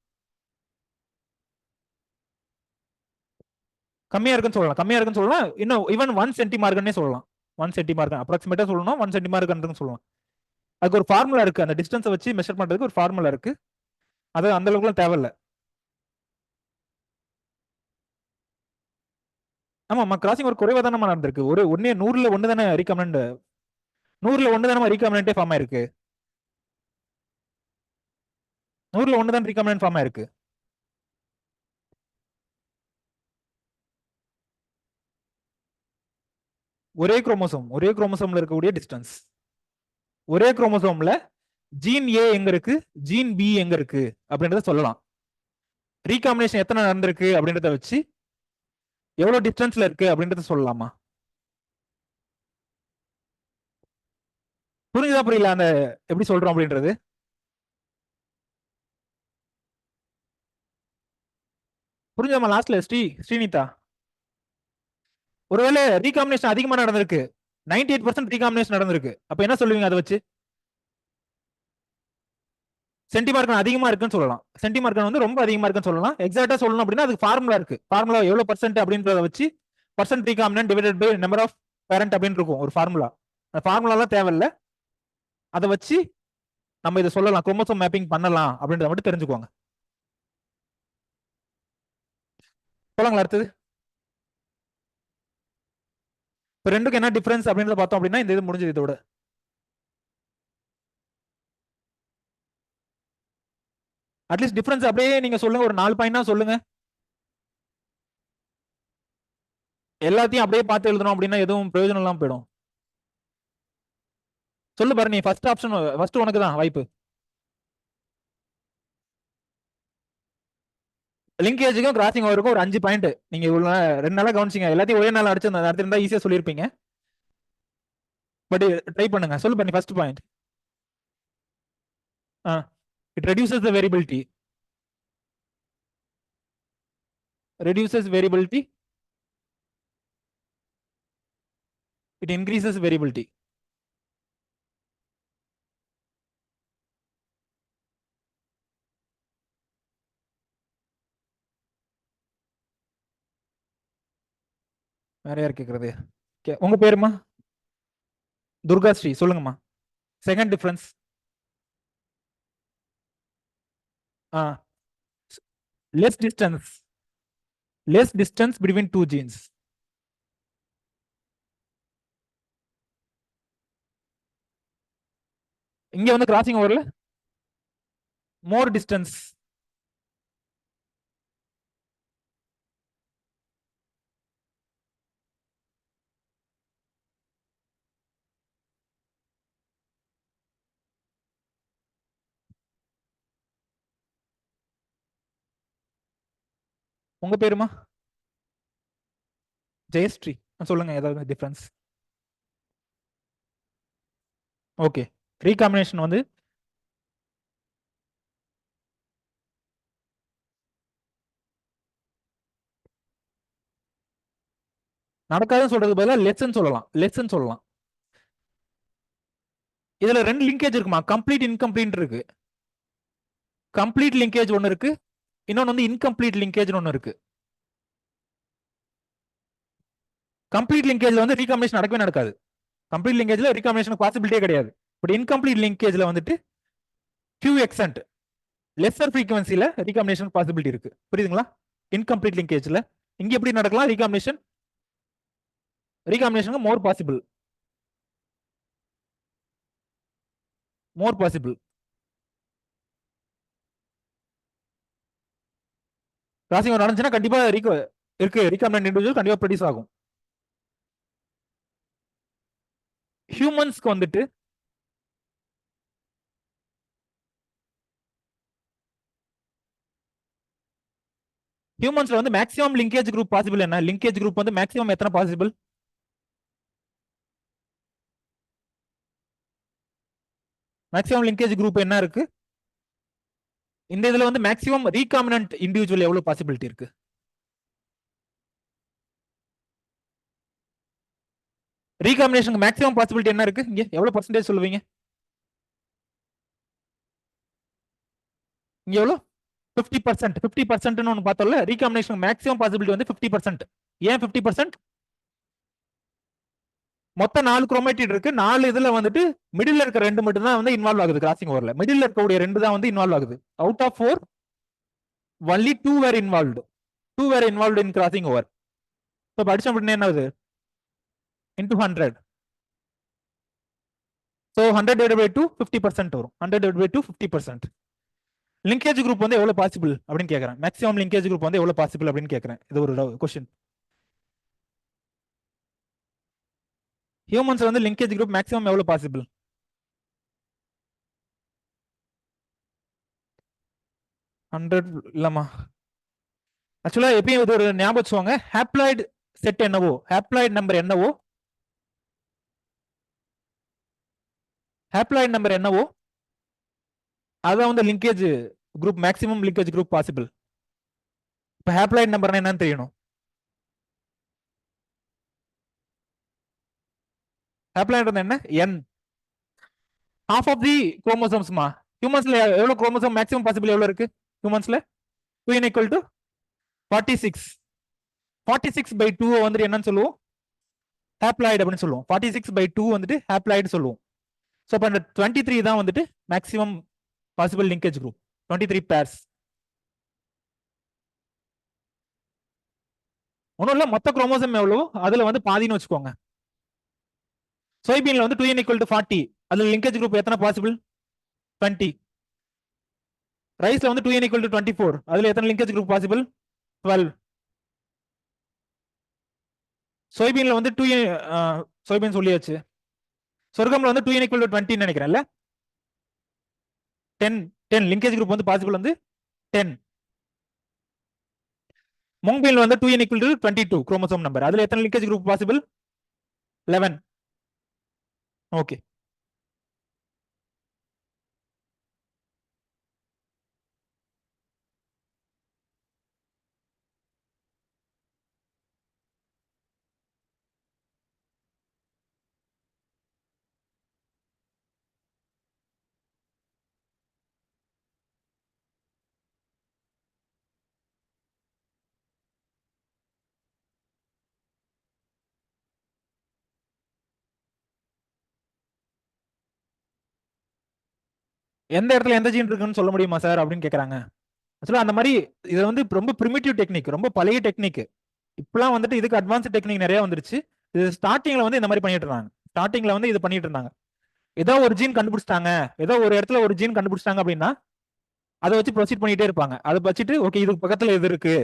கம்மியா இருக்குன்னு சொல்லலாம். கம்மியா இருக்குன்னு சொல்லலாம். இன்னும் ஈவன் 1 சென்டிமார்கன்னே சொல்லலாம். 1 சென்டிமார்கன் அப்ராக்சிமேட்டா சொல்லணும். 1 சென்டிமார்கன் சொல்லலாம். அதுக்கு ஒரு ஃபார்முலா இருக்கு. அந்த டிஸ்டன்ஸை வச்சு மெஷர் பண்றதுக்கு ஒரு ஃபார்முலா இருக்கு. அது அந்த அளவுக்குலாம் தேவையில்ல. ஆமா, கிராசிங் ஒரு குறைவா தானே நடந்திருக்கு. ஒரு 100ல 1 தானே ரீகாமினன்ட். 100ல 1 தானே ரீகாமினன்ட்டே ஃபார்ம் ஆயிருக்கு. 100ல 1 தான் ரீகாமினன்ட் ஃபார்ம் ஆயிருக்கு. ஒரே குரோமோசோம்ல இருக்கக்கூடிய டிஸ்டன்ஸ். ஒரே குரோமோசோம்ல ஜீன் ஏ எங்க இருக்கு, ஜீன் பி எங்க இருக்கு அப்படின்றத சொல்லலாம். ரீகாம்பினேஷன் எத்தனை நடந்திருக்கு அப்படின்றத வச்சு எவ்வளவு டிஸ்டன்ஸ்ல இருக்கு அப்படின்றத சொல்லலாமா? புரிஞ்சுதா புரியல அந்த எப்படி சொல்றோம் அப்படின்றது? புரிஞ்சாமா லாஸ்ட்ல ஸ்ரீனிதா? ஒருவேளை ரீகாம்பினேஷன் அதிகமா நடந்திருக்கு, 98% ரீகாம்பினேஷன் நடந்திருக்கு, அப்ப என்ன சொல்லுவீங்க அதை வச்சு? சென்டிமார்கன் அதிகமா இருக்குன்னு சொல்லலாம். சென்டிமார்கன் வந்து ரொம்ப அதிகமா இருக்குன்னு சொல்லலாம். எக்ஸாக்டா சொல்லணும் அப்படின்னா அதுக்கு ஃபார்முலா இருக்கு. ஃபார்முலா எவ்வளவு பர்சன்ட் அப்படின்றத வச்சு percent recombinant divided by number of parent அப்படின்னு இருக்கும் ஒரு ஃபார்முலா. அந்த ஃபார்முலாலாம் தேவையில்ல. அதை வச்சு நம்ம இதை சொல்லலாம், குரோமோசோம் மேப்பிங் பண்ணலாம் அப்படின்றத மட்டும் தெரிஞ்சுக்கோங்க. சொல்லுங்களா அடுத்தது? இப்போ ரெண்டுக்கும் என்ன டிஃபரன்ஸ் அப்படின்றத பார்த்தோம் அப்படின்னா இந்த இது முடிஞ்சது இதோட. அட்லீஸ்ட் டிஃபரன்ஸ் அப்படியே நீங்க சொல்லுங்க, ஒரு 4 பாயிண்ட் சொல்லுங்க. எல்லாத்தையும் அப்படியே பார்த்து எழுதணும் அப்படின்னா எதுவும் பிரயோஜனம் இல்லாம போயிடும். சொல்லு பாரு, நீ ஃபர்ஸ்ட் ஆப்ஷன், ஃபர்ஸ்ட் உனக்கு தான் வாய்ப்பு. லிங்கேஜுக்கும் கிராசிங் ஓவருக்கும் ஒரு 5 பாயிண்ட். நீங்க இவ்வளவு 2 நாளா கவனிச்சிங்க, எல்லாத்தையும் ஒரே நாள் அடிச்சு நடத்திருந்தா ஈஸியா சொல்லியிருப்பீங்க. பட் ட்ரை பண்ணுங்க. சொல்லு பண்ணி first point. It reduces the variability. Reduces variability. It increases variability. வேற யார் கேட்கறது? உங்க பேருமா? துர்கா ஸ்ரீ, சொல்லுங்கம்மா. Second difference. Ah less distance. Less distance between two genes. இங்க வந்து கிராசிங் ஓவர்ல மோர் டிஸ்டன்ஸ். உங்க பேருமா? ஜெயஸ்ரீ. சொல்லுங்க ஏதாவது டிஃபரன்ஸ். ஓகே. ரீகாம்பினேஷன் வந்து நடக்காதுன்னு சொல்றது பதிலா லெஸ்ன்னு சொல்லலாம். லெஸ்ன்னு சொல்லலாம். இதுல ரெண்டு லிங்கேஜ் இருக்குமா? கம்ப்ளீட் இன்கம்ப்ளீட் இருக்கு. கம்ப்ளீட் லிங்கேஜ் ஒன்னு இருக்கு, இன்னொன்னு வந்து இன்கம்ப்ளீட் லிங்கேஜ் ஒன்னு இருக்கு. கம்ப்ளீட் லிங்கேஜ்ல வந்து ரீகாம்பினேஷன் நடக்கவே நடக்காது. கம்ப்ளீட் லிங்கேஜ்ல ரீகாம்பினேஷன் பாசிபிலிட்டியே கிடையாது. பட் இன்கம்ப்ளீட் லிங்கேஜ்ல வந்துட்டு ஃபியூ எக்ஸென்ட் லெஸ்ஸர் ஃப்ரீக்வன்சில ரீகாம்பினேஷன் பாசிபிலிட்டி இருக்கு. புரியுதுங்களா? இன்கம்ப்ளீட் லிங்கேஜ்ல இங்க எப்படி நடக்கலாம் recombination? Recombination more possible. More possible. Crossing over நடந்துச்சுன்னா கண்டிப்பா இருக்கு ரீகாம்பினன்ட் இண்டிவிஜுவல் கண்டிப்பா ப்ரொடியூஸ் ஆகும். ஹியூமன்ஸ்க்கு வந்துட்டு ஹியூமன்ஸ்ல வந்து மேக்ஸிமம் லிங்கேஜ் குரூப் பாசிபிள் என்ன? லிங்கேஜ் குரூப் வந்து மேக்ஸிமம் எத்தனை பாசிபிள்? மேக்ஸிமம் லிங்கேஜ் குரூப் என்ன இருக்கு? இந்த இதுல வந்து மேக்ஸிமம் ரீகாம்பினன்ட் இண்டிவிஜுவல் எவ்வளவு பாசிபிலிட்டி இருக்கு? ரீகாம்பினேஷன் மேக்ஸிமம் பாசிபிலிட்டி என்ன இருக்கு? இங்க எவ்வளவு பர்சன்டேஜ் சொல்லுவீங்க? இங்க எவ்வளவு? 50%. 50% ஒன்னு பார்த்தோம்ல, ரீகாம்பினேஷன் மேக்ஸிமம் பாசிபிலிட்டி வந்து 50%. ஏன் 50%? மொத்தம் 4 குரோமேட்டிட் இருக்கு. 4 இதுல வந்துட்டு மிடில் இருக்க ரெண்டு மட்டும் தான் வந்து இன்வால்வ் ஆகுது கிராசிங் ஓவர்ல. மிடில் இருக்கக்கூடிய ரெண்டு தான் வந்து இன்வால்வ் ஆகுது. Out of 4 only 2 were involved. 2 were involved in crossing over. So படிச்சோம் அப்படின்னா என்ன ஆகுது? into 100. So 100 divided by 2 50% வரும். 100 divided by 2 50%. லிங்கேஜ் குரூப் வந்து எவ்வளவு பாசிபிள் அப்படின்னு கேக்குறேன். மேக்ஸிமம் லிங்கேஜ் குரூப் வந்து எவ்வளவு பாசிபிள் அப்படின்னு கேக்குறேன். இது ஒரு क्वेश्चन. ஹியூமன்ஸ் வந்து லிங்கேஜ் குரூப் மேக்ஸிமம் எவ்வளவு பாசிபிள்? 100 இல்லம்மா. ஆக்சுவலா எப்பயும் இது ஒரு ஞாபகம் வச்சுக்கோங்க. ஹாப்ளாய்டு செட் என்னவோ, ஹாப்ளாய்டு நம்பர் என்னவோ, ஹாப்ளாய்டு நம்பர் என்னவோ அதான் வந்து linkage group maximum linkage group possible. இப்ப ஹாப்ளாய்டு நம்பர் என்னன்னு தெரியணும். ஹாப்ளாய்டு என்ன? n. half of the chromosomes மா. ஹியூமன்ஸ்ல எவ்வளவு குரோமோசோம் மேக்ஸிமம் பாசிபிள் எவ்வளவு இருக்கு? ஹியூமன்ஸ்ல 2n equal to 46. 46 by 2 வந்துட்டு என்னன்னு சொல்லுவோம்? ஹாப்ளாய்டு அப்படின்னு சொல்லுவோம். 46 by 2 வந்துட்டு ஹாப்ளாய்டு சொல்லுவோம். ஸோ அப்போ அந்த 23 தான் வந்துட்டு maximum possible linkage group. 23 pairs. ஒன்றும் இல்லை, மொத்த குரோமோசோம் எவ்வளவோ அதுல வந்து பாதின்னு வச்சுக்கோங்க. சோய்பீன்ல வந்து 2n equal to 40. அதுல லிங்கேஜ் குரூப் எத்தனை பாசிபிள்? 20. ரைஸ்ல வந்து 2n equal to 24. அதுல எத்தனை லிங்கேஜ் குரூப் பாசிபிள்? 12. சோய்பீன்ல வந்து 2 சோய்பீன் சொல்லியாச்சு. சொர்க்கம்ல வந்து 2n equal to 20 நினைக்கிறேன்ல. 10. 10 linkage group வந்து பாசிபிள் வந்து 10. மூங்பீன்ல வந்து 2n equal to 22 chromosome number. அதுல எத்தனை லிங்கேஜ் குரூப் பாசிபிள்? 11. ஓகே. எந்த இடத்துல எந்த ஜீன் இருக்குன்னு சொல்ல முடியுமா சார் அப்படின்னு கேக்குறாங்க. ஆக்சுவலா அந்த மாதிரி இது வந்து ரொம்ப பிரிமிட்டிவ் டெக்னிக், ரொம்ப பழைய டெக்னிக். இப்பெல்லாம் வந்துட்டு இதுக்கு அட்வான்ஸ் டெக்னிக் நிறைய வந்துருச்சு. இது ஸ்டார்டிங்ல வந்து இந்த மாதிரி பண்ணிட்டு இருந்தாங்க. ஸ்டார்டிங்ல வந்து இது பண்ணிட்டு இருந்தாங்க. ஏதோ ஒரு ஜீன் கண்டுபிடிச்சிட்டாங்க, ஏதோ ஒரு இடத்துல ஒரு ஜீன் கண்டுபிடிச்சிட்டாங்க அப்படின்னா அதை வச்சு ப்ரொசீட் பண்ணிட்டே இருப்பாங்க. அதை வச்சுட்டு ஓகே இதுக்கு பக்கத்துல இது இருக்கு,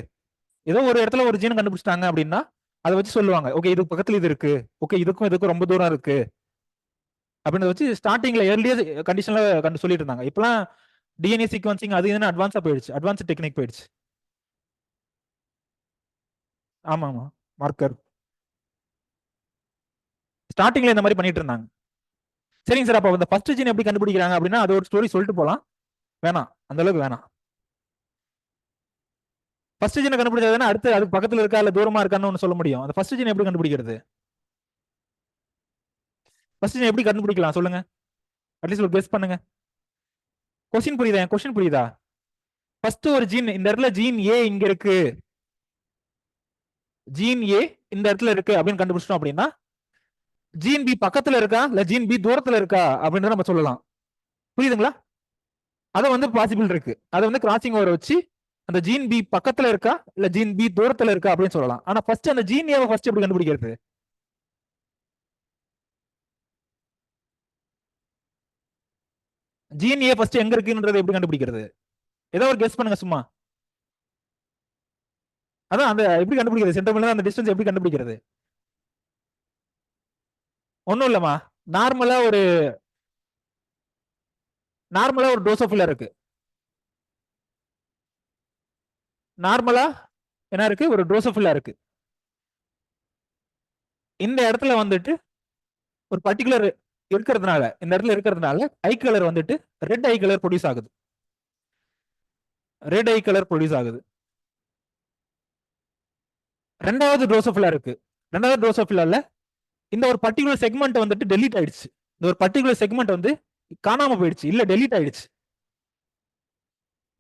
ஏதோ ஒரு இடத்துல ஒரு ஜீன் கண்டுபிடிச்சிட்டாங்க அப்படின்னா அதை வச்சு சொல்லுவாங்க ஓகே இதுக்கு பக்கத்துல இது இருக்கு, ஓகே இதுக்கும் ரொம்ப தூரம் இருக்கு அப்படின்றத வச்சு ஸ்டார்டிங்ல ஏர்லியர் கண்டிஷன்ல சொல்லிட்டு இருந்தாங்க. இப்பெல்லாம் டிஎன்ஏ சீக்வன்சிங் அது இதுன்னு அட்வான்ஸா போயிடுச்சு, அட்வான்ஸ் டெக்னிக் போயிடுச்சு. ஆமா ஆமா, மார்க்கர் ஸ்டார்டிங்ல இந்த மாதிரி பண்ணிட்டு இருந்தாங்க. சரிங்க சார், அப்போ இந்த ஃபர்ஸ்ட் ஜீன் எப்படி கண்டுபிடிக்கிறாங்க அப்படின்னா அது ஒரு ஸ்டோரி சொல்லிட்டு போலாம், வேணாம் அந்த அளவுக்கு வேணாம். ஃபர்ஸ்ட் ஜீனை கண்டுபிடிச்சதுன்னா அடுத்து அதுக்கு பக்கத்துல இருக்கா இல்ல தூரமா இருக்கான்னு ஒன்று சொல்ல முடியும். அந்த ஃபர்ஸ்ட் ஜீன் எப்படி கண்டுபிடிக்கிறது? ஃபர்ஸ்ட் ஜீன் எப்படி கண்டுபிடிக்கலாம் சொல்லுங்க, அட்லீஸ்ட் ஒரு கெஸ் பண்ணுங்க. கொஸ்டின் புரியுதா? கொஸ்டின் புரியுதா? ஃபர்ஸ்ட் ஒரு ஜீன் இந்த இடத்துல ஜீன் ஏ இங்க இருக்கு, ஜீன் ஏ இந்த இடத்துல இருக்கு அப்படின்னு கண்டுபிடிச்சிட்டோம் அப்படின்னா ஜீன் பி பக்கத்துல இருக்கா இல்ல ஜீன் பி தூரத்துல இருக்கா அப்படின்றத நம்ம சொல்லலாம். புரியுதுங்களா? அதை வந்து பாசிபிள் இருக்கு. அதை வந்து கிராசிங் ஓவர் வச்சு அந்த ஜீன் பி பக்கத்துல இருக்கா இல்ல ஜீன் பி தூரத்துல இருக்கா அப்படின்னு சொல்லலாம். ஆனா ஃபர்ஸ்ட் அந்த ஜீன் ஏவை ஃபர்ஸ்ட் எப்படி கண்டுபிடிக்கிறது? ஜீன் ஏ ஃபர்ஸ்ட் எங்க இருக்குன்றதை எப்படி கண்டுபிடிக்கிறது? ஏதோ ஒரு கெஸ் பண்ணுங்க சும்மா. அதான் அந்த எப்படி கண்டுபிடிக்கிறது? சென்டர்ல அந்த டிஸ்டன்ஸ் எப்படி கண்டுபிடிக்கிறது? ஒன்றும் இல்லம்மா, நார்மலா ஒரு டோசோஃபிலா இருக்கு. நார்மலா என்ன இருக்கு? ஒரு ட்ரோசோஃபிலா இருக்கு. இந்த இடத்துல வந்துட்டு ஒரு பர்டிகுலர் இருக்கிறதுனால, இந்த இடத்துல இருக்கிறதுனால ஐ கலர் வந்துட்டு ரெட் ஐ கலர் ப்ரொடியூஸ் ஆகுது. ரெட் ஐ கலர் ப்ரொடியூஸ் ஆகுது. ரெண்டாவது ட்ரோசோஃபிலா இருக்கு. ரெண்டாவது ட்ரோசோஃபிலால இந்த ஒரு பர்டிகுலர் செக்மெண்ட் வந்துட்டு டெலீட் ஆயிடுச்சு. இந்த ஒரு பர்டிகுலர் செக்மெண்ட் வந்து காணாம போயிடுச்சு, இல்ல டெலீட் ஆயிடுச்சு.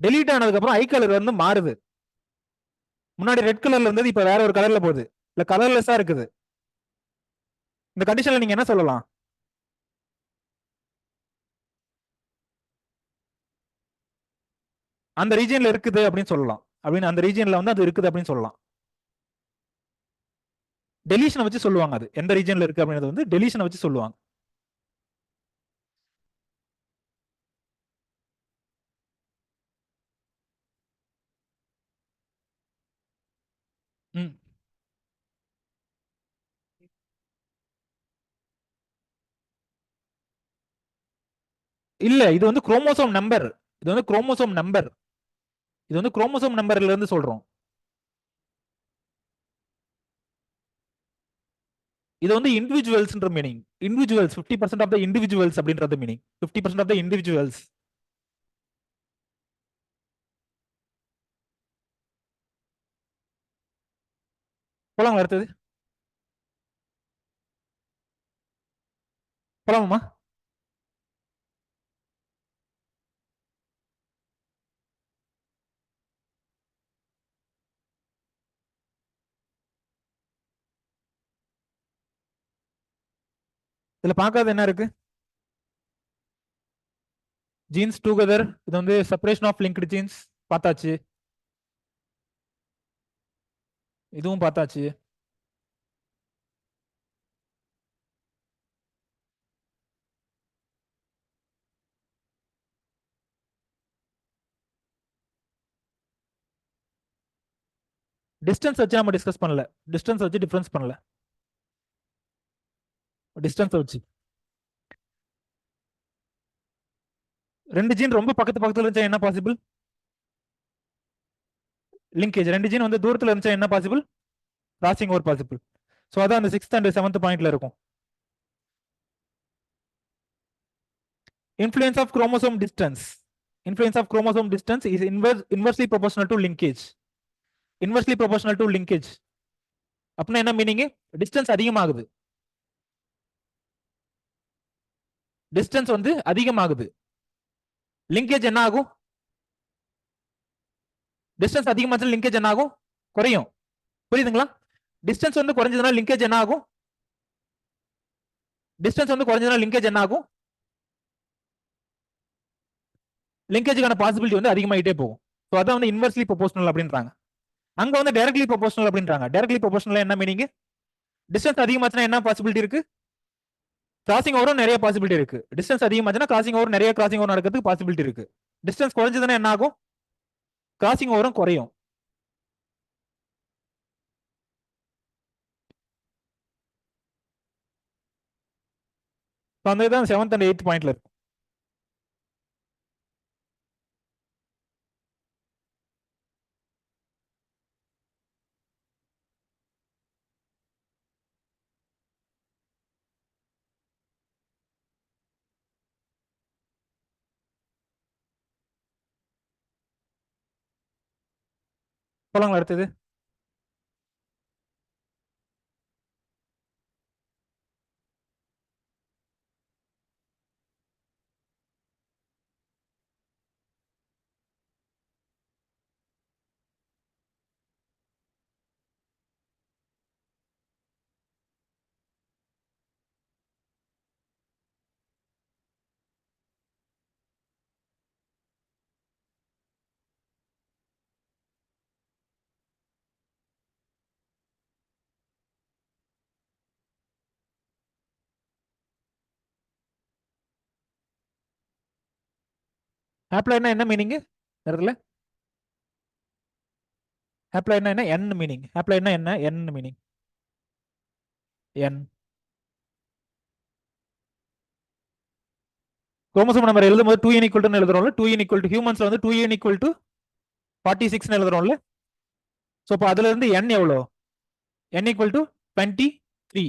டெலீட் ஆனதுக்கு அப்புறம் ஐ கலர் வந்து மாறுது. முன்னாடி ரெட் கலர்ல இருந்தது இப்ப வேற ஒரு கலர்ல போகுது, இல்ல கலர்லெஸ்ஸா இருக்குது. இந்த கண்டிஷன்ல நீங்க என்ன சொல்லலாம்? அந்த ரீஜியன்ல இருக்குது அப்படின்னு சொல்லலாம். அப்படின்னு அந்த ரீஜியன்ல வந்து அது இருக்குது அப்படின்னு சொல்லலாம். டெலிஷனை வச்சு சொல்லுவாங்க. அது எந்த ரீஜன்ல இருக்கு அப்படின்றது வந்து டெலிஷனை வச்சு சொல்லுவாங்க. ம். இல்ல, இது வந்து குரோமோசோம் நம்பர். இது வந்து குரோமோசோம் நம்பர். இது வந்து குரோமோசோம் நம்பர்ல இருந்து சொல்றோம். இது வந்து இண்டிவிஜுவல்ஸ்ன்ற meaning. Individuals 50% of the individuals அப்படின்றது மீனிங். 50% of the individuals. போலாம் அடுத்தது, போலாமா? இதுல பார்க்காத என்ன இருக்கு? Genes together. இது வந்து செப்பரேஷன் ஆஃப் லிங்க்டு ஜீன்ஸ் பார்த்தாச்சு. இதுவும் பார்த்தாச்சு. டிஸ்டன்ஸ் வச்சு நம்ம டிஸ்கஸ் பண்ணல. டிஸ்டன்ஸ் வச்சு டிஃபரன்ஸ் பண்ணல. டிஸ்டன்ஸ் வச்சு ரெண்டு ஜீன் ரொம்ப பக்கத்து பக்கத்துல இருந்துச்சா என்ன பாசிபிள்? லிங்கேஜ். ரெண்டு ஜீன் வந்து தூரத்துல இருந்துச்சா என்ன possible? Crossing over possible. So அதான் அந்த 6th and 7th பாயிண்ட்ல இருக்கும். Influence of chromosome distance. Influence of chromosome distance is inversely proportional to linkage. Inversely proportional to linkage. அப்படின்னா என்ன மீனிங்? டிஸ்டன்ஸ் அதிகமாகுது. டிஸ்டன்ஸ் வந்து அதிகமாகுது. லிங்கேஜ் என்ன ஆகும்? டிஸ்டன்ஸ் அதிகமாச்சுன்னா லிங்கேஜ் என்ன ஆகும்? குறையும். புரியுதுங்களா? டிஸ்டன்ஸ் வந்து குறைஞ்சதுனா லிங்கேஜ் என்ன ஆகும்? டிஸ்டன்ஸ் வந்து குறைஞ்சதுனா லிங்கேஜ் என்ன ஆகும்? லிங்கேஜுக்கான பாசிபிலிட்டி வந்து அதிகமாகிட்டே போகும். ஸோ அதான் வந்து இன்வெர்ஸ்லி ப்ரொபோஷனல் அப்படின்றாங்க. அங்க வந்து டைரக்ட்லி ப்ரொபோஷனல் அப்படின்றாங்க. டைரக்ட்லி ப்ரொபோஷனல் என்ன மீனிங்? டிஸ்டன்ஸ் அதிகமாச்சுன்னா என்ன பாசிபிலிட்டி இருக்கு? கிராசிங் ஓவரும் நிறைய பாசிபிலிட்டி இருக்கு. டிஸ்டன்ஸ் அதிகமாச்சுன்னா கிராசிங் ஓவர் நிறைய கிராசிங் ஓவர் நடக்கிறதுக்கு பாசிபிலிட்டி இருக்கு. டிஸ்டன்ஸ் குறைஞ்சதுன்னா என்ன ஆகும்? கிராசிங் ஓவரும் குறையும். அந்த இதுதான் 7th and 8th பாயிண்ட்ல இருக்கு. சொல்லுங்களா அடுத்தது? ஹாப்லாய்ட்னா என்ன மீனிங் இடத்துல? ஹாப்லாய்ட்னா என்ன? N meaning. ஹாப்லாய்ட்னா என்ன? N meaning. N chromosome number எழுதும்போது 2n ஈக்குவல் டு எழுதுறோம்ல. 2n ஈக்குவல் டு ஹியூமன்ஸ்ல வந்து 2n ஈக்குவல் டு 46 எழுதுறோம்ல. ஸோ அப்போ அதுல இருந்து n எவ்வளோ? n equal to 23.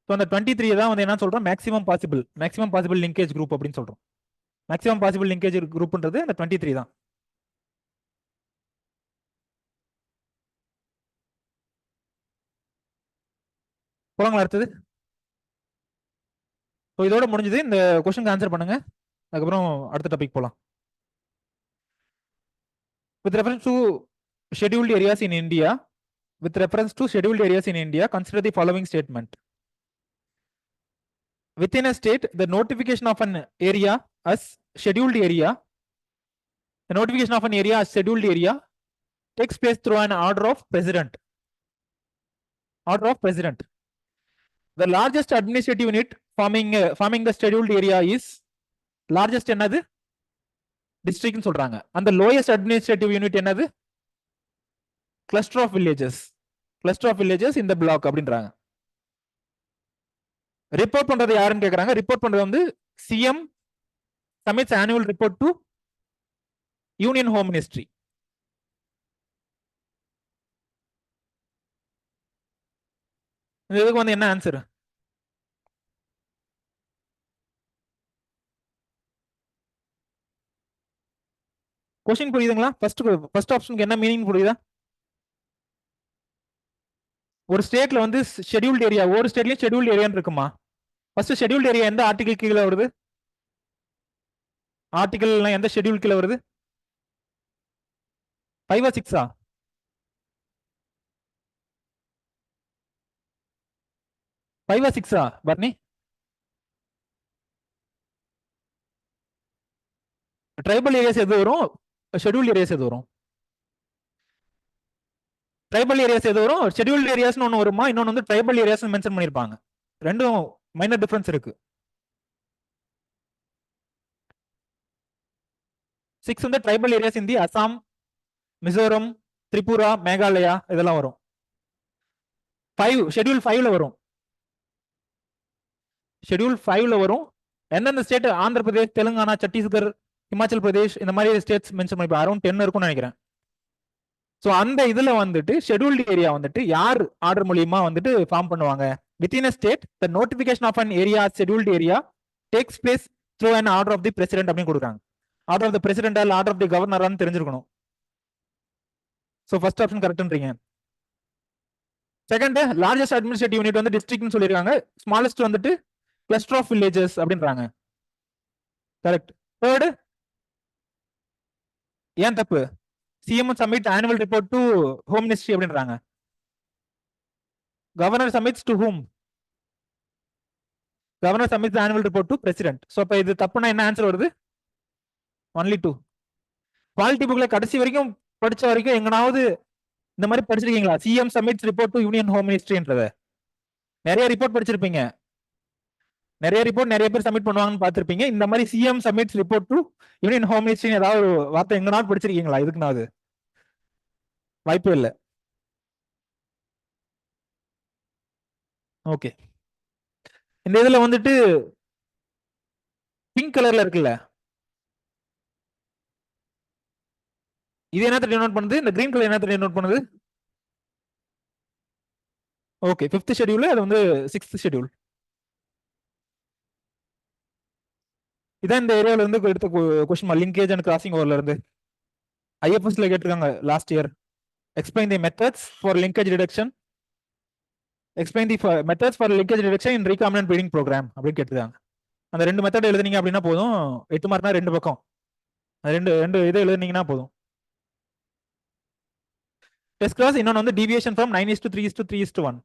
ஸோ அந்த 23 தான் வந்து என்ன சொல்றோம்? மேக்ஸிமம் பாசிபிள் லிங்கேஜ் குரூப் அப்படின்னு சொல்றோம். மேக்ஸிமம் பாசிபிள் லிங்கேஜ் குரூப்ன்றது அந்த 23 தான். போலாங்களா அடுத்தது? ஸோ இதோட முடிஞ்சது. இந்த கொஸ்டினுக்கு ஆன்சர் பண்ணுங்க. அதுக்கப்புறம் அடுத்த டாபிக் போலாம். With reference to scheduled areas in India, consider the following statement. Within a state, the notification of an area as scheduled area, takes place through an order of president. The largest administrative unit forming the scheduled area is largest என்னது? district சொல்றாங்க. and the lowest administrative unit என்னது? cluster of villages in the block அப்படின்றாங்க. Report பண்றது யாருன்னு கேக்குறாங்க. Report பண்றது வந்து CM submits annual report to union home ministry. இதுக்கு வந்து என்ன ஆன்சர்? கொஸ்டின் புரியுதுங்களா? ஃபர்ஸ்ட் ஆப்ஷனுக்கு என்ன மீனிங் புரியுதா? ஒரு ஸ்டேட்ல வந்து ஷெட்யூல்ட் ஏரியா, ஒரு ஸ்டேட்லயும் ஷெட்யூல்ட் ஏரியான்னு இருக்குமா? ஃபர்ஸ்ட் ஷெட்யூல்ட் ஏரியா எந்த ஆர்டிகல் கீழே வருது? ஆர்டிகல் எந்த ஷெட்யூல் கீழே வருது? 5 or 6? ஃபைவ் ஆ சிக்ஸா பர்னி? ட்ரைபல் ஏரியாஸ் எது வரும்? ஷெட்யூல்ட் ஏரியாஸ் எது வரும்? ட்ரைபல் ஏரியாஸ் எது வரும்? ஷெட்யூல்ட் ஏரியாஸ்னு ஒன்று வருமா? இன்னொன்று வந்து ட்ரைபல் ஏரியாஸ் மென்ஷன் பண்ணியிருப்பாங்க. ரெண்டும் மைனர் டிஃபரன்ஸ் இருக்கு. 6 வந்து ட்ரைபல் ஏரியாஸ் இந்தி அசாம், மிசோரம், திரிபுரா, மேகாலயா இதெல்லாம் வரும். 5 ஷெட்யூல் 5ல வரும். ஷெட்யூல் 5ல வரும். எந்தெந்த ஸ்டேட்? ஆந்திர பிரதேஷ், தெலுங்கானா, சத்தீஸ்கர், ஹிமாச்சல் பிரதேஷ் இந்த மாதிரி ஸ்டேட்ஸ் மென்ஷன் பண்ணி அரௌண்ட் 10 இருக்கும்னு நினைக்கிறேன். ஸோ அந்த இதுல வந்துட்டு ஷெட்யூல்டு ஏரியா வந்துட்டு யார் ஆர்டர் மூலியமா வந்துட்டு ஃபார்ம் பண்ணுவாங்க? Within a state the notification of an area scheduled area takes place through an order of the president அப்படின்னு கொடுக்குறாங்க. ஆர்டர் ஆஃப் தி பிரசிடென்ட் அல்ல ஆர்டர் ஆஃப் தி கவர்னரான்னு தெரிஞ்சிருக்கணும். ஸோ ஃபர்ஸ்ட் ஆப்ஷன் கரெக்ட்ன்றீங்க. செகண்ட், லார்ஜஸ்ட் அட்மினிஸ்ட்ரேட்டிவ் யூனிட் வந்து டிஸ்ட்ரிக்ட்னு சொல்லியிருக்காங்க. Smallest வந்துட்டு கிளஸ்டர் ஆஃப் வில்லேஜஸ் அப்படின்றாங்க. கரெக்ட். தேர்டு ஏன் தப்பு? CM submit annual report to home ministry அப்படின்றாங்க. Governor submits to whom? Governor submit annual report to president. So அப்போ இது தப்புனா என்ன ஆன்சர் வருது? ஒன்லி 2. குவாலிட்டி புக்ல கடைசி வரைக்கும் படிச்ச வரைக்கும் எங்கனாவது இந்த மாதிரி படிச்சிருக்கீங்களா? CM submits report to union home மினிஸ்ட்ரின்றத நிறைய ரிப்போர்ட் படிச்சிருப்பீங்க. நிறைய ரிப்போர்ட் நிறைய பேர் சப்மிட் பண்ணுவாங்கன்னு பார்த்திருப்பீங்க. இந்த மாதிரி CM submits report to union home ministry ஏதாவது ஒரு வார்த்தை எங்கனாவது படிச்சிருக்கீங்களா? இதுக்குனாவது வாய்ப்பே இல்லை. ஓகே, இந்த இதுல வந்துட்டு பிங்க் கலர்ல இருக்குல்ல, இது என்னத்தை டினோட் பண்ணுது? இந்த கிரீன் கலர் என்னத்தை டினோட் பண்ணுது? ஓகே, 5th ஷெட்யூல், அது வந்து 6th ஷெட்யூல். இதான் இந்த ஏரியாவில் இருந்து எடுத்த கொஸ்டின், லிங்கேஜ் அண்ட் கிராசிங் ஓவர்ல இருந்து ஐஎஃப்எஸ்ல கேட்டிருக்காங்க last year. Explain the methods for linkage detection, explain the methods for linkage detection in recombinant breeding program அப்படின்னு கேட்டிருக்காங்க. அந்த 2 மெத்தட் எழுதுனீங்க அப்படின்னா போதும். 8 மார்க்னா 2 பக்கம், ரெண்டு ரெண்டு இதை எழுதுனீங்கன்னா போதும். டெஸ்ட் கிராஸ் இன்னொன்று வந்து டிவியேஷன் ஃப்ரம் 9:3:3:1.